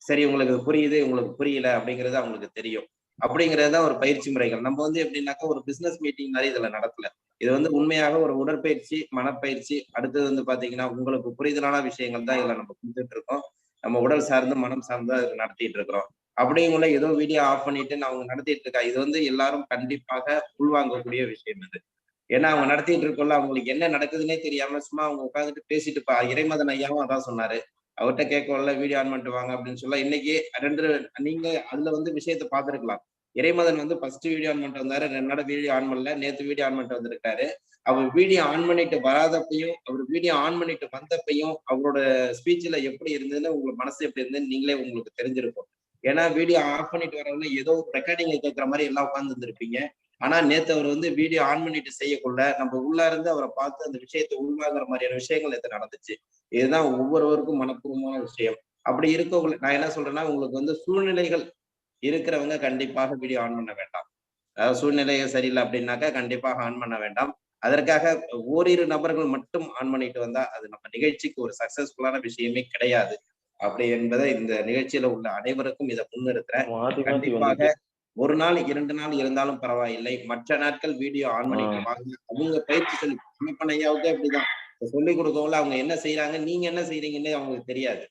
சரி உங்களுக்கு புரியுது, உங்களுக்கு புரியல அப்படிங்கிறது அவங்களுக்கு தெரியும். அப்படிங்கிறது தான் ஒரு பயிற்சி முறைகள். நம்ம வந்து எப்படின்னாக்கா ஒரு பிசினஸ் மீட்டிங் மாதிரி இதுல நடத்தல. இது வந்து உண்மையாக ஒரு உடற்பயிற்சி, மனப்பயிற்சி, அடுத்தது வந்து பாத்தீங்கன்னா உங்களுக்கு புரிதலான விஷயங்கள் தான் இதுல நம்ம கொடுத்துட்டு இருக்கோம். நம்ம உடல் சார்ந்து மனம் சார்ந்து இதுல நடத்திட்டு இருக்கிறோம். அப்படிங்குள்ள ஏதோ வீடியோ ஆஃப் பண்ணிட்டு அவங்க நடத்திட்டு இருக்கா. இது வந்து எல்லாரும் கண்டிப்பாக உள்வாங்கக்கூடிய விஷயம் இது. ஏன்னா அவங்க நடத்திட்டு இருக்கோம்ல, அவங்களுக்கு என்ன நடக்குதுன்னே தெரியாம சும்மா அவங்க உட்காந்துட்டு பேசிட்டு இறைமதன் ஐயாவும் அதான் சொன்னாரு. அவர்கிட்ட கேட்கல வீடியோ ஆன் பண்ணிட்டு வாங்க அப்படின்னு சொல்ல இன்னைக்கு 2 நீங்க அதுல வந்து விஷயத்த பார்த்திருக்கலாம். இறைமதன் வந்து ஃபர்ஸ்ட் வீடியோ ஆன் பண்ணிட்டு வந்தாரு, 2 நாள் வீடியோ ஆன் பண்ணல, நேத்து வீடியோ ஆன் பண்ணிட்டு வந்திருக்காரு. அவர் வீடியோ ஆன் பண்ணிட்டு வராதப்பையும், அவர் வீடியோ ஆன் பண்ணிட்டு வந்தப்பையும் அவரோட ஸ்பீச்ல எப்படி இருந்ததுன்னு உங்க மனசு எப்படி இருந்ததுன்னு நீங்களே உங்களுக்கு தெரிஞ்சிருக்கும். ஏன்னா வீடியோ ஆஃப் பண்ணிட்டு வரவங்க ஏதோ ரெக்கார்டிங் கேட்கிற மாதிரி எல்லாம் உட்கார்ந்து இருந்திருப்பீங்க. ஆனா நேத்து அவர் வந்து வீடியோ ஆன் பண்ணிட்டு செய்யக்குள்ள நம்ம உள்ள இருந்து அவரை பார்த்து அந்த விஷயத்தை உள்வாங்குற மாதிரியான விஷயங்கள் நேத்து நடந்துச்சு. இதுதான் ஒவ்வொருவருக்கும் மனப்பூர்வமான விஷயம். அப்படி இருக்கக்குள்ள நான் என்ன சொல்றேன்னா உங்களுக்கு வந்து சூழ்நிலைகள் இருக்கிறவங்க கண்டிப்பாக வீடியோ ஆன் பண்ண வேண்டாம். அதாவது சூழ்நிலைகள் சரியில்லை அப்படின்னாக்கா கண்டிப்பாக ஆன் பண்ண வேண்டாம். அதற்காக ஓரிரு நபர்கள் மட்டும் ஆன் பண்ணிட்டு வந்தா அது நம்ம நிகழ்ச்சிக்கு ஒரு சக்சஸ்ஃபுல்லான விஷயமே கிடையாது. அப்படி என்பதை இந்த நிகழ்ச்சியில உள்ள அனைவருக்கும் இதை முன்னிறுத்துறேன். கண்டிப்பாக 1 நாள் 2 நாள் இருந்தாலும் பரவாயில்லை. மற்ற நாட்கள் வீடியோ ஆன் பண்ணிட்டு வாங்க. அவங்க பயிற்சி சொல்லி கண்ணப்பன் ஐயாவுக்கே அப்படிதான். சொல்லிக் கொடுக்கவுல அவங்க என்ன செய்யறாங்க, நீங்க என்ன செய்றீங்கன்னு அவங்களுக்கு தெரியாது.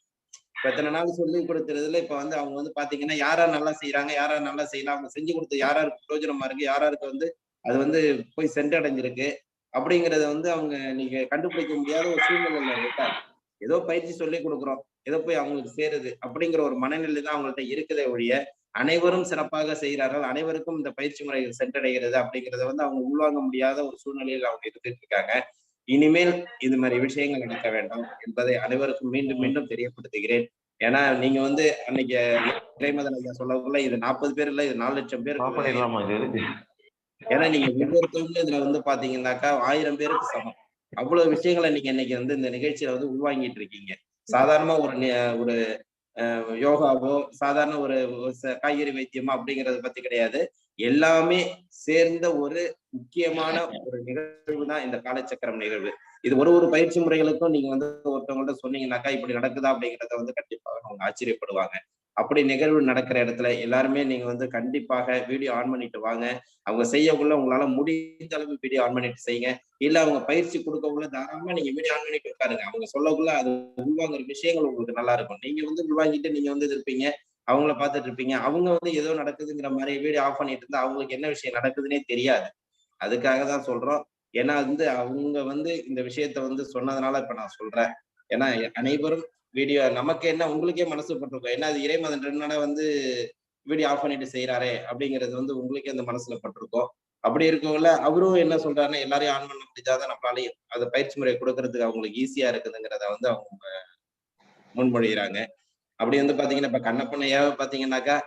இப்ப இத்தனை நாள் சொல்லி கொடுக்கறதுல இப்ப வந்து அவங்க வந்து பாத்தீங்கன்னா யாரா நல்லா செய்யறாங்க, யாரா நல்லா செய்யலாம், அவங்க செஞ்சு கொடுத்து யாராருக்கு பிரயோஜனமா இருக்கு, யாராருக்கு வந்து அது வந்து போய் சென்றடைஞ்சிருக்கு அப்படிங்கறத வந்து அவங்க நீங்க கண்டுபிடிக்க முடியாத ஒரு சூழ்நிலையில இருக்காங்க. ஏதோ பயிற்சி சொல்லி கொடுக்குறோம், ஏதோ போய் அவங்களுக்கு சேருது அப்படிங்கிற ஒரு மனநிலை தான் அவங்கள்ட்ட இருக்குதே ஒழிய அனைவரும் சிறப்பாக செய்கிறார்கள், அனைவருக்கும் இந்த பயிற்சி முறைகள் சென்றடைகிறது அப்படிங்கிறத வந்து அவங்க உள்வாங்க முடியாத ஒரு சூழ்நிலையில் அவங்க இருந்துட்டு இருக்காங்க. இனிமேல் இது மாதிரி விஷயங்கள் நடக்க வேண்டாம் என்பதை அனைவருக்கும் மீண்டும் மீண்டும் தெரியப்படுத்துகிறேன். ஏன்னா நீங்க வந்து அன்னைக்கு இறைமதன் ஐயா சொல்லக்குள்ள இது 40 பேர் இல்ல, இது 4 லட்சம் பேருக்கு. ஏன்னா நீங்க ஒவ்வொருத்தவங்களும் இதுல வந்து பாத்தீங்கன்னாக்கா 1000 பேருக்கு சமம். அவ்வளவு விஷயங்களை நீங்க இன்னைக்கு வந்து இந்த நிகழ்ச்சியில வந்து உள்வாங்கிட்டு இருக்கீங்க. சாதாரணமா ஒரு யோகாவோ சாதாரண ஒரு காய்கறி வைத்தியமோ அப்படிங்கறத பத்தி கிடையாது. எல்லாமே சேர்ந்த ஒரு முக்கியமான ஒரு நிகழ்வு தான் இந்த காலச்சக்கரம் நிகழ்வு. இது ஒரு பயிற்சி முறைகளுக்கும் நீங்க வந்து ஒருத்தவங்கள்ட்ட சொன்னீங்கன்னாக்கா இப்படி நடக்குதா அப்படிங்கிறத வந்து கண்டிப்பாக அவங்க ஆச்சரியப்படுவாங்க. அப்படி நிகழ்வு நடக்கிற இடத்துல எல்லாருமே நீங்க வந்து கண்டிப்பாக வீடியோ ஆன் பண்ணிட்டு வாங்க. அவங்க செய்யக்குள்ள உங்களால முடிந்த அளவு வீடியோ ஆன் பண்ணிட்டு செய்யுங்க. இல்ல அவங்க பயிற்சி கொடுக்கக்குள்ள தாராளமா நீங்க வீடியோ ஆன் பண்ணிட்டு உட்காருங்க. அவங்க சொல்லக்குள்ள அது உள்வாங்குற விஷயங்கள் உங்களுக்கு நல்லா இருக்கும். நீங்க வந்து உள்வாங்கிட்டு நீங்க வந்து இருப்பீங்க, அவங்கள பார்த்துட்டு இருப்பீங்க. அவங்க வந்து ஏதோ நடக்குதுங்கிற மாதிரி வீடியோ ஆஃப் பண்ணிட்டு இருந்தா அவங்களுக்கு என்ன விஷயம் நடக்குதுன்னே தெரியாது. அதுக்காக தான் சொல்றோம். ஏன்னா வந்து அவங்க வந்து இந்த விஷயத்த வந்து சொன்னதுனால இப்ப நான் சொல்றேன். ஏன்னா அனைவரும் வீடியோ நமக்கு என்ன உங்களுக்கே மனசு பட்டிருக்கும். ஏன்னா அது இறைமதன் 2 நாளா வந்து வீடியோ ஆஃப் பண்ணிட்டு செய்யறாரே அப்படிங்கிறது வந்து உங்களுக்கே அந்த மனசுல பட்டிருக்கும். அப்படி இருக்கவங்கள அவரும் என்ன சொல்றாருன்னா எல்லாரையும் ஆன் பண்ண முடிஞ்சாதான் நம்மளாலையும் அந்த பயிற்சி முறையை கொடுக்கறதுக்கு அவங்களுக்கு ஈஸியா இருக்குதுங்கிறத வந்து அவங்க முன்மொழிகிறாங்க. அப்படி வந்து பாத்தீங்கன்னா இப்ப கண்ணப்பண்ணையாவே பாத்தீங்கன்னாக்கா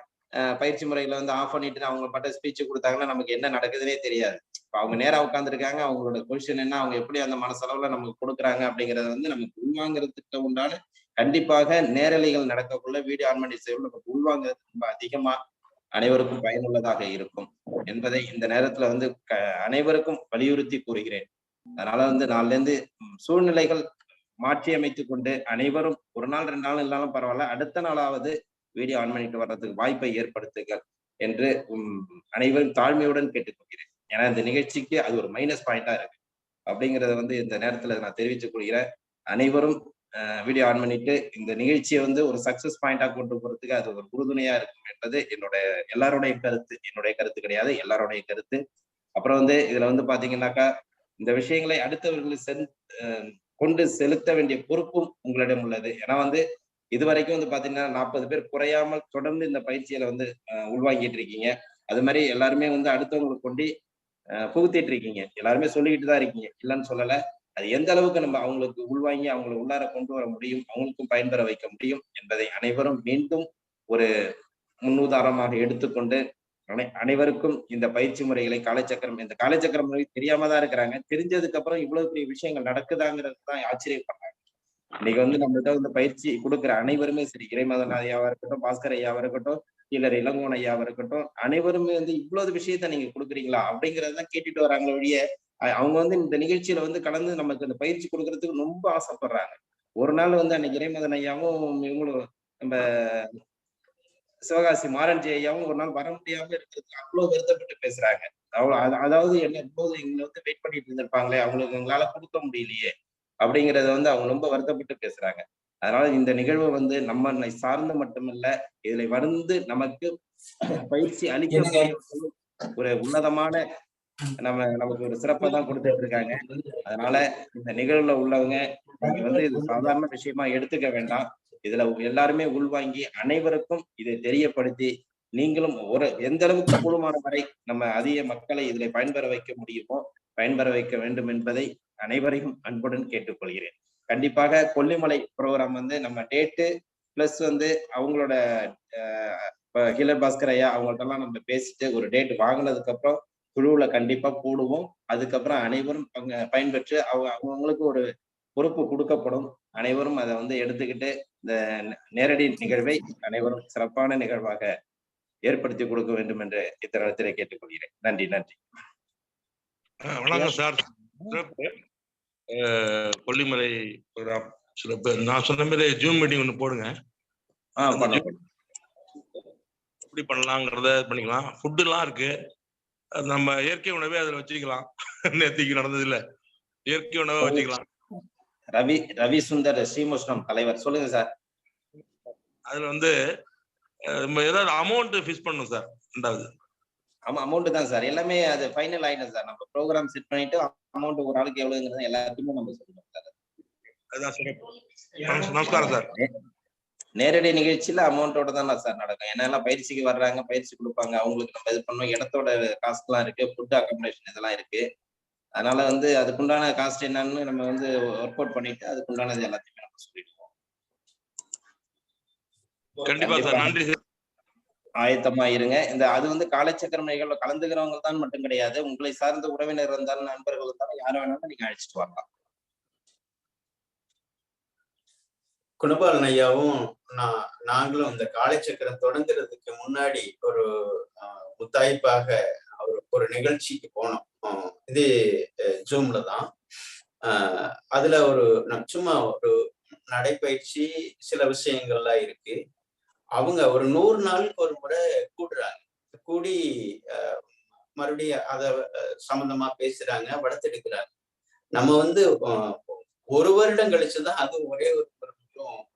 பயிற்சி முறைகளை வந்து ஆஃப் பண்ணிட்டு அவங்க பாட்ட ஸ்பீச் கொடுத்தாங்கன்னா நமக்கு என்ன நடக்குதுன்னே தெரியாது. இப்ப அவங்க நேரா உட்காந்துருக்காங்க, அவங்களோட பொசிஷன் என்ன, அவங்க எப்படி அந்த மனசளவுல நமக்கு கொடுக்குறாங்க அப்படிங்கறத வந்து நமக்கு உள்வாங்கிறதுக்கு உண்டான கண்டிப்பாக நேரலைகள் நடக்கக்குள்ள வீடியோ ஆன் பண்ணி செய்வது நமக்கு உள்வாங்கிறது ரொம்ப அதிகமா அனைவருக்கும் பயனுள்ளதாக இருக்கும் என்பதை இந்த நேரத்துல வந்து அனைவருக்கும் வலியுறுத்தி கூறுகிறேன். அதனால வந்து நாளில இருந்து சூழ்நிலைகள் மாற்றி அமைத்துக் கொண்டு அனைவரும் 1 நாள் 2 நாள் இல்லாலும் பரவாயில்ல, அடுத்த நாளாவது வீடியோ ஆன் பண்ணிட்டு வர்றதுக்கு வாய்ப்பை ஏற்படுத்துங்கள் என்று அனைவரும் தாழ்மையுடன் கேட்டுக்கொள்கிறேன். ஏன்னா இந்த நிகழ்ச்சிக்கு அது ஒரு மைனஸ் பாயிண்டா இருக்கு அப்படிங்கறத வந்து இந்த நேரத்துல நான் தெரிவித்துக் கொள்கிறேன். அனைவரும் வீடியோ ஆன் பண்ணிட்டு இந்த நிகழ்ச்சியை வந்து ஒரு சக்சஸ் பாயிண்டா கொண்டு போறதுக்கு அது ஒரு உறுதுணையா இருக்கும் என்பது எல்லாருடைய கருத்து. என்னுடைய கருத்து கிடையாது, எல்லாருடைய கருத்து. அப்புறம் வந்து இதுல வந்து பாத்தீங்கன்னாக்கா இந்த விஷயங்களை அடுத்தவர்கள் கொண்டு செலுத்த வேண்டிய பொறுப்பும் உங்களிடம் உள்ளது. ஏன்னா வந்து இதுவரைக்கும் வந்து பாத்தீங்கன்னா 40 பேர் குறையாமல் தொடர்ந்து இந்த பயிற்சியில வந்து உள்வாங்கிட்டு இருக்கீங்க. அது மாதிரி எல்லாருமே வந்து அடுத்தவங்களுக்கு கொண்டு புகுத்திட்டு இருக்கீங்க. எல்லாருமே சொல்லிக்கிட்டு தான் இருக்கீங்க, இல்லைன்னு சொல்லல. அது எந்த அளவுக்கு நம்ம அவங்களுக்கு உள்வாங்கி அவங்களை உள்ளார கொண்டு வர முடியும், அவங்களுக்கும் பயன்பெற வைக்க முடியும் என்பதை அனைவரும் மீண்டும் ஒரு முன்னுதாரணமாக எடுத்துக்கொண்டு அனைவருக்கும் இந்த பயிற்சி முறைகளை காலச்சக்கரம், இந்த காலச்சக்கர முறை தெரியாம தான் இருக்கிறாங்க. தெரிஞ்சதுக்கு அப்புறம் இவ்வளவு பெரிய விஷயங்கள் நடக்குதாங்கிறது தான் ஆச்சரியப்படுறாங்க. இன்னைக்கு வந்து நம்மகிட்ட வந்து பயிற்சி கொடுக்குற அனைவருமே சரி, இறைமதன் ஐயாவா இருக்கட்டும், பாஸ்கர் ஐயாவா இருக்கட்டும், இல்ல இளங்கோன் ஐயாவா இருக்கட்டும், அனைவருமே வந்து இவ்வளவு விஷயத்த நீங்க கொடுக்குறீங்களா அப்படிங்கறதான் கேட்டுட்டு வராங்களே ஒழிய அவங்க வந்து இந்த நிகழ்ச்சியில வந்து கலந்து நமக்கு இந்த பயிற்சி கொடுக்கறதுக்கு ரொம்ப ஆசைப்படுறாங்க. ஒரு நாள் வந்து அன்னைக்கு இறைமதன் ஐயாவும் இவங்களும் நம்ம சிவகாசி மாரஞ்சி ஐயாவும் ஒரு நாள் வர முடியாம இருக்கிறதுக்கு அவ்வளவு வருத்தப்பட்டு பேசுறாங்க. அதாவது என்ன இப்போது எங்களை வந்து வெயிட் பண்ணிட்டு இருந்திருப்பாங்களே, அவங்களுக்கு எங்களால கொடுக்க முடியலையே அப்படிங்கறத வந்து அவங்க ரொம்ப வருத்தப்பட்டு பேசுறாங்க. அதனால இந்த நிகழ்வு வந்து நம்ம சார்ந்து மட்டுமல்ல, இதுல வந்து நமக்கு பயிற்சி அளிக்க ஒரு உன்னதமான நமக்கு ஒரு சிறப்பை தான் கொடுத்துட்டு இருக்காங்க. அதனால இந்த நிகழ்வுல உள்ளவங்க நீங்க வந்து இது சாதாரண விஷயமா எடுத்துக்க வேண்டாம். இதுல எல்லாருமே உள்வாங்கி அனைவருக்கும் இதை தெரியப்படுத்தி நீங்களும் எந்த அளவுக்கு கூடுமான வரை நம்ம அதிக மக்களை இதில் பயன்பெற வைக்க முடியுமோ பயன்பெற வைக்க வேண்டும் என்பதை அனைவரையும் அன்புடன் கேட்டுக்கொள்கிறேன். கண்டிப்பாக கொல்லிமலை ப்ரோக்ராம் வந்து நம்ம டேட்டு பிளஸ் வந்து அவங்களோட ஹீலர் பாஸ்கர் ஐயா அவங்கள்ட்டெல்லாம் நம்ம பேசிட்டு ஒரு டேட் வாங்கினதுக்கு அப்புறம் குழுவுல கண்டிப்பா போடுவோம். அதுக்கப்புறம் அனைவரும் பயன்பெற்று அவங்களுக்கு ஒரு பொறுப்பு கொடுக்கப்படும். அனைவரும் அதை வந்து எடுத்துக்கிட்டு இந்த நேரடி நிகழ்வை அனைவரும் சிறப்பான நிகழ்வாக ஏற்படுத்தி கொடுக்க வேண்டும் என்று இத்தருணத்திலே கேட்டுக்கொள்கிறேன். நன்றி. நன்றி.
வணக்கம் சார். கொல்லிமலை ப்ரோக்ராம் சிறப்பு. நான் சொன்ன மாதிரி ஜூம் மீட்டிங் ஒன்று போடுங்க. எப்படி பண்ணலாங்கிறத பண்ணிக்கலாம். ஃபுட்டு எல்லாம் இருக்கு, நம்ம இயற்கை உணவே அதுல வச்சுக்கலாம். நேத்திக்கு நடந்தது இல்ல, இயற்கை உணவை வச்சுக்கலாம்.
ரவி சுந்தர் ஸ்ரீமுஷ்ணம் தலைவர், சொல்லுங்க சார்.
அதுல வந்து நம்ம ஏதாவது அமௌண்ட் ஃபிக்ஸ் பண்ணணும் சார். ரெண்டாவது
அமௌண்ட் தான் சார், எல்லாமே அது ஃபைனல் ஆயிடும் சார். நம்ம ப்ரோக்ராம் செட் பண்ணிட்டு அமௌண்ட் ஒரு ஆளுக்கு எவ்வளவுங்கிறது எல்லாத்தையுமே நம்ம சொல்லுவோம் சார். அதுதான் சார். நமஸ்காரம் சார். நேரடி நிகழ்ச்சியில அமௌண்டோட தான் சார் நடக்கும். ஏன்னா பயிற்சிக்கு வர்றாங்க, பயிற்சி கொடுப்பாங்க, அவங்களுக்கு நம்ம இது பண்ணோம். இடத்தோட காஸ்ட் எல்லாம் இருக்கு, ஃபுட் அகாமடேஷன் இதெல்லாம் இருக்கு. அதனால வந்து அதுக்குண்டான காஸ்ட் என்னன்னு நம்ம வந்து ஒர்க் அவுட் பண்ணிட்டு அதுக்குண்டானது எல்லாத்தையுமே நம்ம சொல்லிடுவோம்.
கண்டிப்பா சார். நன்றி சார்.
ஆயத்தமா இருங்க. இந்த அது வந்து காலச்சக்கரம் நிகழ்வு கலந்துக்கிறவங்க தான் மட்டும் கிடையாது, உங்களை சார்ந்த உறவினர் இருந்தாலும் நண்பர்கள் இருந்தாலும் யாரை வேணாலும் நீங்க அழைச்சிட்டு வரலாம்.
குணபாலன் ஐயாவும் நாங்களும் இந்த காலச்சக்கரம் தொடங்குறதுக்கு முன்னாடி ஒரு முத்தாய்ப்பாக ஒரு நிகழ்ச்சிக்கு போனோம். இது ஜூம்ல தான். அதுல சும்மா ஒரு நடைப்பயிற்சி சில விஷயங்கள்லாம் இருக்கு. அவங்க ஒரு 100 நாளுக்கு ஒரு முறை கூடுறாங்க. கூடி மறுபடியும் அத சம்பந்தமா பேசுறாங்க, வளர்த்தெடுக்கிறாங்க. நம்ம வந்து 1 வருடம் கழிச்சுதான் அது ஒரே ஒரு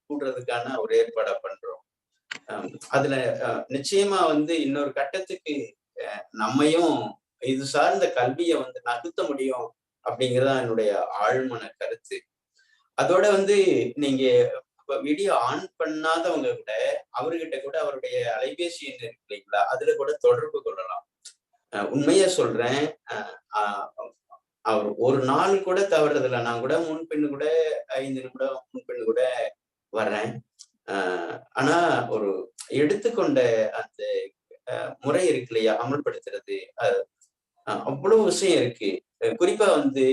கூடுறதுக்கான ஒரு ஏற்பாடை பண்றோம். அதுல நிச்சயமா வந்து இன்னொரு கட்டத்துக்கு நம்மையும் இது சார்ந்த கல்வியை வந்து நகர்த்த முடியும் அப்படிங்கிறதா என்னுடைய ஆழ்மன கருத்து. அதோட வந்து நீங்க வீடியோ ஆன் பண்ணாதவங்க கூட அவர்கிட்ட கூட அவருடைய அலைபேசி எண் இருக்கு இல்லைங்களா, அதுல கூட தொடர்பு கொள்ளலாம். உண்மையா சொல்றேன், அவர் ஒரு நாள் கூட தவறுறதில்லை. நான் கூட முன்பின்னு கூட 5 நிமிடம் முன்பின்னு கூட வர்றேன். ஆனா ஒரு எடுத்துக்கொண்ட அந்த முறை இருக்கு இல்லையா, அமல்படுத்துறது, அவ்வளவு விஷயம் இருக்கு. குறிப்பா வந்து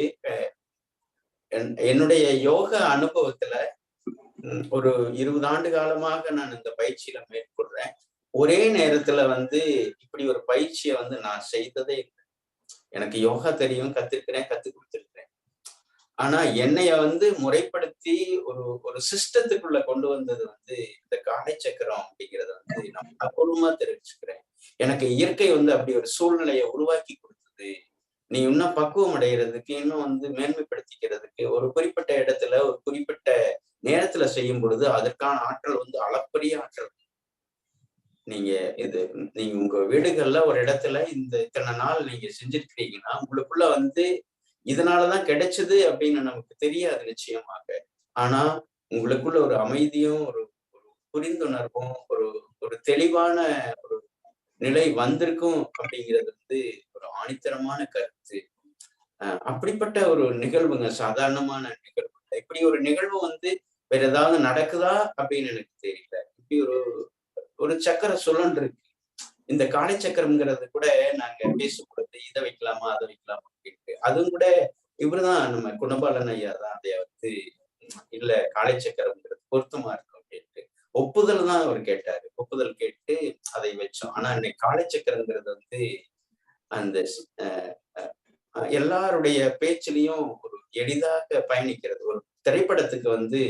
என்னுடைய யோக அனுபவத்துல ஒரு 20 ஆண்டு காலமாக நான் இந்த பயிற்சியில மேற்கொள்றேன். ஒரே நேரத்துல வந்து இப்படி ஒரு பயிற்சியை வந்து நான் செய்ததே இல்லை. எனக்கு யோகா தெரியும், கத்துக்கிறேன், கத்து கொடுத்துருக்கிறேன். ஆனா என்னைய வந்து முறைப்படுத்தி ஒரு சிஸ்டத்துக்குள்ள கொண்டு வந்தது வந்து இந்த காலச்சக்கரம் அப்படிங்கிறத வந்து நான் அபூர்வமா தெரிவிச்சுக்கிறேன். எனக்கு இயற்கை வந்து அப்படி ஒரு சூழ்நிலையை உருவாக்கி கொடுத்தது. நீ இன்னும் பக்குவம் அடைகிறதுக்கு, இன்னும் வந்து மேன்மைப்படுத்திக்கிறதுக்கு, ஒரு குறிப்பிட்ட இடத்துல ஒரு குறிப்பிட்ட நேரத்துல செய்யும் பொழுது அதற்கான ஆற்றல் வந்து அளப்பரிய ஆற்றல். நீங்க உங்க வீடுகள்ல ஒரு இடத்துல இத்தனை நாள் நீங்க செஞ்சிருக்கிறீங்கன்னா உங்களுக்குள்ள வந்து இதனாலதான் கிடைச்சது அப்படின்னு நமக்கு தெரியாது நிச்சயமாக. ஆனா உங்களுக்குள்ள ஒரு அமைதியும் ஒரு புரிந்துணர்வும் ஒரு தெளிவான ஒரு நிலை வந்திருக்கும் அப்படிங்கிறது வந்து ஒரு ஆணித்தரமான கருத்து. அப்படிப்பட்ட ஒரு நிகழ்வுங்க, சாதாரணமான நிகழ்வு. இப்படி ஒரு நிகழ்வு வந்து வேற ஏதாவது நடக்குதா அப்படின்னு எனக்கு தெரியல. இப்படி ஒரு சக்கர சுழல் இருக்கு. இந்த காலை சக்கரம்ங்கிறது கூட நாங்க பேசும்பொழுது இதை வைக்கலாமா அதை வைக்கலாமா அப்படின்ட்டு, அதுவும் கூட இவருதான் நம்ம குணபாலன் ஐயா தான் அதை வந்து இல்ல காலை சக்கரம்ங்கிறது பொருத்தமா இருக்கும் அப்படின்ட்டு ஒப்புதல் தான் அவர் கேட்டாரு. ஒப்புதல் கேட்டு அதை வச்சோம். ஆனா இன்னைக்கு காலை சக்கரங்கிறது வந்து அந்த எல்லாருடைய பேச்சிலையும் ஒரு எளிதாக பயணிக்கிறது. ஒரு திரைப்படத்துக்கு வந்து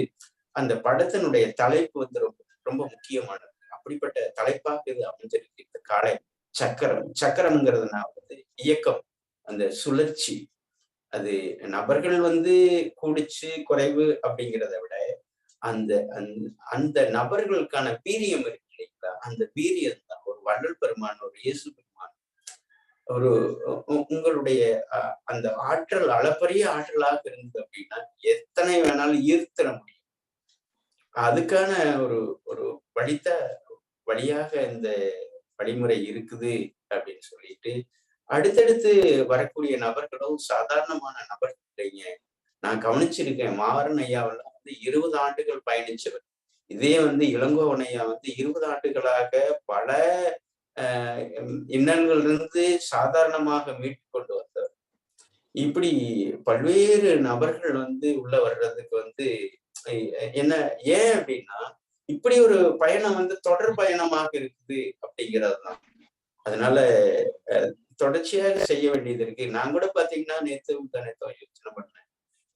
அந்த படத்தினுடைய தலைப்பு வந்து ரொம்ப ரொம்ப முக்கியமானது. அப்படிப்பட்ட தலைப்பாக இது அமைஞ்சிருக்கு. இந்த காலை சக்கரம். சக்கரம்ங்கிறதுனா வந்து இயக்கம், அந்த சுழற்சி. அது நபர்கள் வந்து கூடிச்சு குறைவு அப்படிங்கிறத விட அந்த அந்த நபர்களுக்கான வீரியம் இருக்கு இல்லைங்களா, அந்த வீரியம் தான் ஒரு வள்ளல் பெருமான், ஒரு இயேசு பெருமான், ஒரு உங்களுடைய அந்த ஆற்றல் அளப்பரிய ஆற்றலாக இருந்தது அப்படின்னா எத்தனை வேணாலும் ஈர்த்திட முடியும். அதுக்கான ஒரு ஒரு வழியாக இந்த வழிமுறை இருக்குது அப்படின்னு சொல்லிட்டு அடுத்தடுத்து வரக்கூடிய நபர்களும் சாதாரணமான நபர்கள் இல்லைங்க. நான் கவனிச்சிருக்கேன். மாறன் ஐயாவெல்லாம் வந்து 20 ஆண்டுகள் பயணிச்சவர். இதே வந்து இளங்கோவன் ஐயா வந்து 20 ஆண்டுகளாக பல இன்னல்கள் இருந்து சாதாரணமாக மீட்டு கொண்டு வந்தவர். இப்படி பல்வேறு நபர்கள் வந்து உள்ள வர்றதுக்கு வந்து என்ன ஏன் அப்படின்னா இப்படி ஒரு பயணம் வந்து தொடர் பயணமாக இருக்குது அப்படிங்கிறது தான். அதனால தொடர்ச்சியாக செய்ய வேண்டியது இருக்கு. நான் கூட பாத்தீங்கன்னா நேத்து யோசனை பண்ணேன்.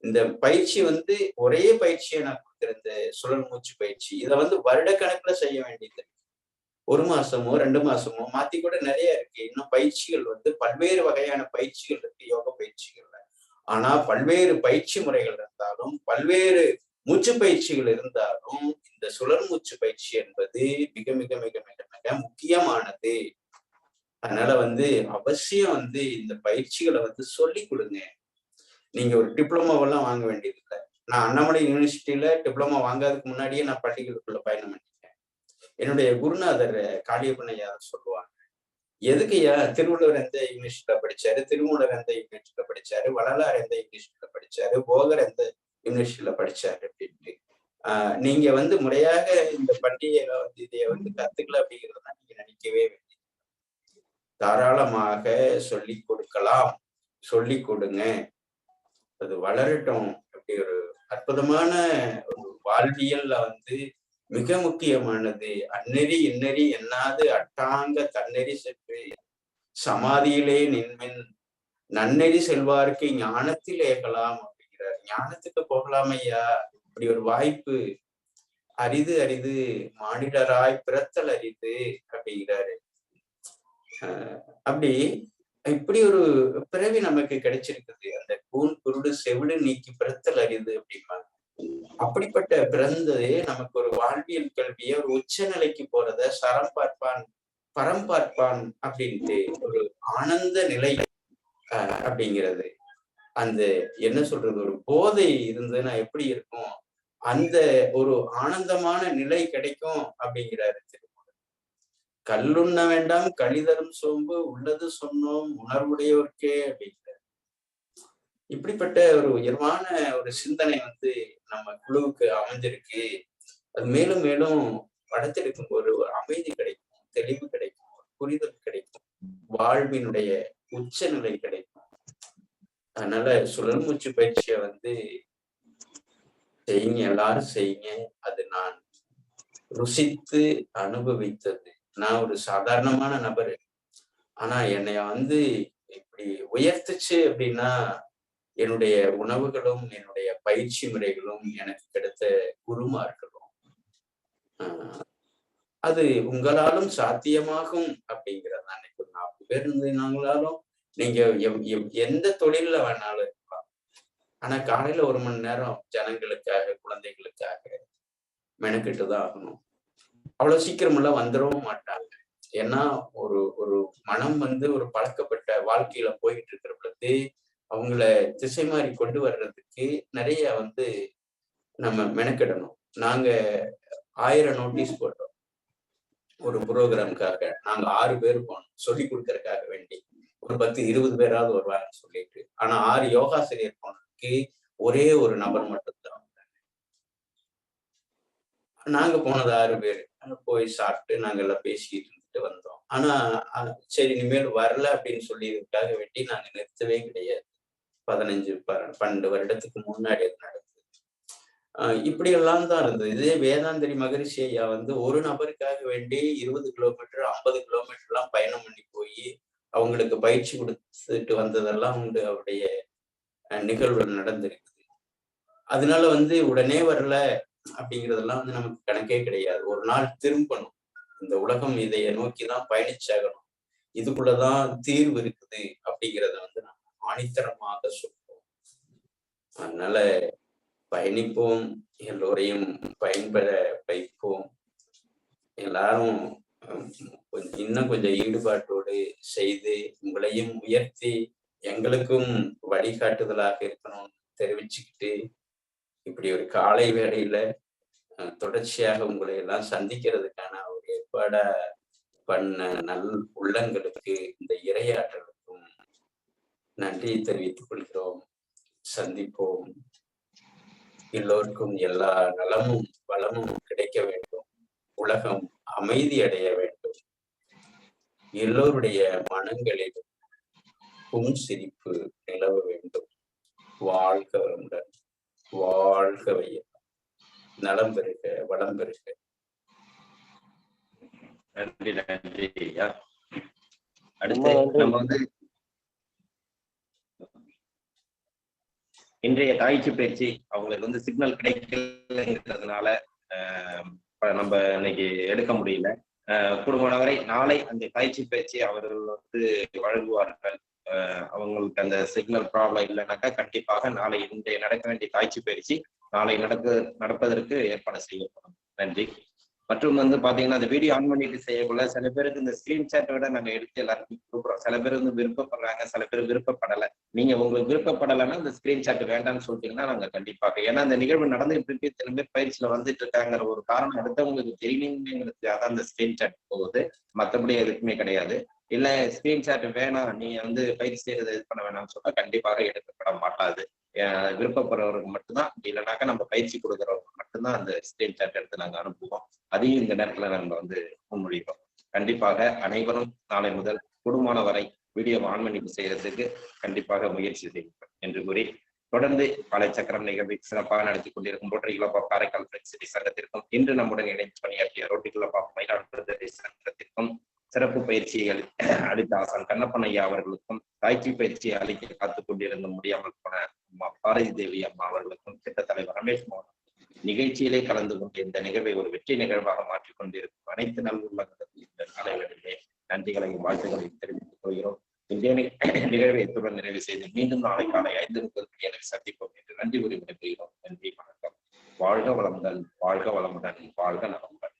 இந்த பயிற்சி வந்து ஒரே பயிற்சியை நான் கொடுக்குறேன், இந்த சுழல் மூச்சு பயிற்சி. இதை வந்து வருடக்கணக்குல செய்ய வேண்டியது இருக்கு. 1 மாசமோ 2 மாசமோ மாத்தி கூட நிறைய இருக்கு. இன்னும் பயிற்சிகள் வந்து பல்வேறு வகையான பயிற்சிகள் இருக்கு யோக பயிற்சிகள்ல. ஆனா பல்வேறு பயிற்சி முறைகள் இருந்தாலும், பல்வேறு மூச்சு பயிற்சிகள் இருந்தாலும், இந்த சுழல் மூச்சு பயிற்சி என்பது மிக மிக மிக மிக மிக முக்கியமானது. அதனால வந்து அவசியம் வந்து இந்த பயிற்சிகளை வந்து சொல்லி கொடுங்க. நீங்க ஒரு டிப்ளமோவெல்லாம் வாங்க வேண்டியது இல்லை. நான் அண்ணாமலை யூனிவர்சிட்டியில டிப்ளமோ வாங்காததுக்கு முன்னாடியே நான் பள்ளிகளுக்குள்ள பயணம் பண்ணிட்டேன். என்னுடைய குருநாதர் காளியப்பன் ஐயா சொல்லுவாங்க, எதுக்குயா திருவள்ளுவர் எந்த யூனிவர்சிட்டியில படிச்சாரு, திருமூலர் எந்த யூனிவர்சிட்டியில படிச்சாரு, வள்ளலார் எந்த யூனிவர்சிட்டியில படிச்சாரு, போகர் எந்த யூனிவர்சிட்டியில படிச்சாரு அப்படின்ட்டு. நீங்க வந்து முறையாக இந்த பள்ளியை வந்து இதைய வந்து கத்துக்கல அப்படிங்கிறத நீங்க நினைக்கவே வேண்டியது. தாராளமாக சொல்லி கொடுக்கலாம், சொல்லி கொடுங்க, அது வளரட்டும். அப்படி ஒரு அற்புதமான ஒரு வாழ்வியல்ல வந்து மிக முக்கியமானது அந்நெறி இன்னெறி எண்ணாது அட்டாங்க தன்னெறி சென்று சமாதியிலே நின்மின் நன்னெறி செல்வார்க்கு ஞானத்தில் ஏகலாம் அப்படிங்கிறார். ஞானத்துக்கு போகலாம் ஐயா, இப்படி ஒரு வாய்ப்பு அரிது அரிது, மானிடராய் பிறத்தல் அரிது அப்படிங்கிறாரு. அப்படி இப்படி ஒரு பிறவி நமக்கு கிடைச்சிருக்குது. அந்த கூன் குருடு செவிடு நீக்கி பிறத்தல் அரிது அப்படிம்பாங்க. அப்படிப்பட்ட பிறந்ததே நமக்கு ஒரு வாழ்வியல் கல்விய ஒரு உச்ச நிலைக்கு போறத சரம் பார்ப்பான் பரம் பார்ப்பான் அப்படின்ட்டு ஒரு ஆனந்த நிலை அப்படிங்கிறது. அந்த என்ன சொல்றது, ஒரு போதை இருந்ததுன்னா எப்படி இருக்கும், அந்த ஒரு ஆனந்தமான நிலை கிடைக்கும் அப்படிங்கிறாரு திருமூலர். கல்லுண்ண வேண்டாம் கழிதரும் சோம்பு உள்ளது சொன்னோம் உணர்வுடையோர்க்கே அப்படிங்கிறார். இப்படிப்பட்ட ஒரு உயர்வான ஒரு சிந்தனை வந்து நம்ம குழுவுக்கு அமைஞ்சிருக்கு. அது மேலும் மேலும் படத்திருக்கும் ஒரு அமைதி கிடைக்கும், தெளிவு கிடைக்கும், புரிதல் கிடைக்கும், வாழ்வினுடைய உச்ச நிலை கிடைக்கும். அதனால சுழல் மூச்சு பயிற்சியை வந்து செய்யுங்க, எல்லாரும் செய்யுங்க. அது நான் ருசித்து அனுபவித்தது. நான் ஒரு சாதாரணமான நபரு, ஆனா என்னைய வந்து இப்படி உயர்த்துச்சு அப்படின்னா என்னுடைய உணவுகளும் என்னுடைய பயிற்சி முறைகளும் எனக்கு கிடைத்த குருமார்களும். அது உங்களாலும் சாத்தியமாகும் அப்படிங்கிறது. அன்னைக்கு ஒரு 40 பேர் இருந்தீங்களாலும் நீங்க எந்த தொழில்ல வேணாலும் இருக்கலாம். ஆனா காலையில 1 மணி நேரம் ஜனங்களுக்காக குழந்தைகளுக்காக மெனக்கிட்டுதான் ஆகணும். அவ்வளவு சீக்கிரம் எல்லாம் வந்துடவும் மாட்டாங்க. ஏன்னா ஒரு ஒரு மனம் வந்து ஒரு பழக்கப்பட்ட வாழ்க்கையில போயிட்டு இருக்கிற பொழுது அவங்கள திசை மாறி கொண்டு வர்றதுக்கு நிறைய வந்து நம்ம மெனக்கிடணும். நாங்க 1000 நோட்டீஸ் போட்டோம் ஒரு புரோகிராமுக்காக. நாங்க 6 பேர் போனோம் சொல்லி கொடுக்கறதுக்காக வேண்டி. ஒரு 10-20 பேராவது வருவாங்கன்னு சொல்லிட்டு. ஆனா 6 யோகாசிரியர் போனதுக்கு ஒரே ஒரு நபர் மட்டும்தான். நாங்க போனது 6 பேர். போய் சாப்பிட்டு நாங்க எல்லாம் பேசிட்டு இருந்துட்டு வந்தோம். ஆனா சரி இனிமேல் வரல அப்படின்னு சொல்லியதுக்காக வேண்டி நாங்க நிறுத்தவே கிடையாது. 15-12 வருடத்துக்கு முன்னாடி அது நடந்தது. இப்படி எல்லாம் தான் இருந்தது. இதே வேதாந்திரி மகரிஷி ஐயா வந்து ஒரு நபருக்காக வேண்டி 20 கிலோமீட்டர் 50 கிலோமீட்டர் எல்லாம் பயணம் பண்ணி போய் அவங்களுக்கு பயிற்சி கொடுத்துட்டு வந்ததெல்லாம் உண்டு. அவருடைய நிகழ்வுகள் நடந்திருக்குது. அதனால வந்து உடனே வரல அப்படிங்கிறதெல்லாம் வந்து நமக்கு கணக்கே கிடையாது. ஒரு நாள் திரும்பணும். இந்த உலகம் இதைய நோக்கிதான் பயணிச்சாகணும். இதுக்குள்ளதான் தீர்வு இருக்குது அப்படிங்கிறத வந்து நம்ம ஆணித்தரமாக சொல்றோம். அதனால பயணிப்போம், எல்லோரையும் பயன்பெற வைப்போம். எல்லாரும் இன்னும் கொஞ்சம் ஈடுபாட்டோடு செய்து உங்களையும் உயர்த்தி எங்களுக்கும் வழிகாட்டுதலாக இருக்கணும்னு தெரிவிச்சுக்கிட்டு, இப்படி ஒரு காலை வேளையில தொடர்ச்சியாக உங்களை எல்லாம் சந்திக்கிறதுக்கான ஒரு ஏற்பாட பண்ண நல் உள்ளங்களுக்கு, இந்த இறையாற்றலுக்கும் நன்றி தெரிவித்துக் கொள்கிறோம். சந்திப்போம். எல்லோருக்கும் எல்லா நலமும் வளமும் கிடைக்க வேண்டும். உலகம் அமைதி அடைய வேண்டும். எல்லோருடைய மனங்களிலும் புன்சிரிப்பு நிலவ வேண்டும். வாழ்க வளமுடன், வாழ்க வையம், நலம் பெறுக, வளம் பெறுக.
நன்றி நன்றி ஐயா. அடுத்து நம்ம வந்து இன்றைய தாய்ச்சி பயிற்சி அவங்களுக்கு வந்து சிக்னல் கிடைக்கலங்கிறதுனால நம்ம இன்னைக்கு எடுக்க முடியல. கூடுமானவரை நாளை அந்த தாய்ச்சி பயிற்சி அவர்கள் வந்து வழங்குவார்கள். அவங்களுக்கு அந்த சிக்னல் ப்ராப்ளம் இல்லைனாக்கா கண்டிப்பாக நாளை இன்றைய நடக்க வேண்டிய தாய்ச்சி பயிற்சி நாளை நடப்பதற்கு ஏற்பாடு செய்யப்படும். நன்றி. மற்றும் வந்து பாத்தீங்கன்னா அந்த வீடியோ ஆன் பண்ணிட்டு செய்யக்குள்ள சில பேருக்கு இந்த ஸ்கிரீன்ஷாட்டை விட நாங்க எடுத்து எல்லாருக்கும் கொடுக்குறோம். சில பேர் வந்து விருப்பப்படுறாங்க, சில பேர் விருப்பப்படலை. நீங்க உங்களுக்கு விருப்பப்படலைன்னா இந்த ஸ்கிரீன்ஷாட் வேண்டாம்னு சொல்லிட்டீங்கன்னா நாங்க கண்டிப்பாக, ஏன்னா அந்த நிகழ்வு நடந்துட்டு இருக்கு, சில பேர் பயிற்சியில வந்துட்டு இருக்காங்கிற ஒரு காரணம் அடுத்தவங்களுக்கு தெரியணுங்கிறதுக்காக தான் அந்த ஸ்கிரீன்ஷாட் போகுது. மற்றபடி எதுக்குமே கிடையாது. இல்ல ஸ்கிரீன்ஷாட் வேணாம், நீ வந்து பயிற்சி செய்யறதை இது பண்ண வேணாம்னு சொன்னா கண்டிப்பாக எடுக்கப்பட மாட்டாது. விருப்பப்படுறவருக்கு மட்டும்தான், இல்லைனாக்கா நம்ம பயிற்சி கொடுக்குறவங்க மட்டும்தான் அந்த ஸ்கிரீன்ஷாட் எடுத்து நாங்க அனுப்புவோம். அதையும் இந்த நேரத்துல நம்ம வந்து முன்மொழிகிறோம். கண்டிப்பாக அனைவரும் நாளை முதல் கூடுமான வரை வீடியோ ஆன் பண்ணி செய்யறதுக்கு கண்டிப்பாக முயற்சி செய்யும் என்று கூறி, தொடர்ந்து காலை சக்கரம் நிகழ்வை சிறப்பாக நடத்தி கொண்டிருக்கும் rotary club of Karaikal friends city சங்கத்திற்கும், இன்று நம்முடன் இணைந்து பணியாற்றிய ரோட்டரி கிளப் ஆஃப் மயிலாடுதுறை சங்கத்திற்கும், சிறப்பு பயிற்சியை அளித்த ஆசான் கண்ணப்பன் ஐயா அவர்களுக்கும், தாய்ச்சி பயிற்சியை அளிக்க காத்துக் கொண்டிருந்த முடியாமல் போன பாரதி தேவி அம்மா அவர்களுக்கும், திட்ட தலைவர் ரமேஷ் மோகன் நிகழ்ச்சியிலே கலந்து கொண்டு இந்த நிகழ்வை ஒரு வெற்றி நிகழ்வாக மாற்றிக் கொண்டிருக்கும் அனைத்து நல்லுள்ளங்களுக்கும் இந்த காலைகளிலே நன்றிகளையும் வாழ்த்துக்களையும் தெரிவித்துக் கொள்கிறோம். இன்றைய நிகழ்வை இத்துடன் நிறைவு செய்து மீண்டும் நாளை காலை 5:30 சந்திப்போம் என்று நன்றி கூறி விடைபெறுகிறோம். நன்றி, வணக்கம். வாழ்க வளமுடன், வாழ்க வளமுடன், வாழ்க நலமுடன்.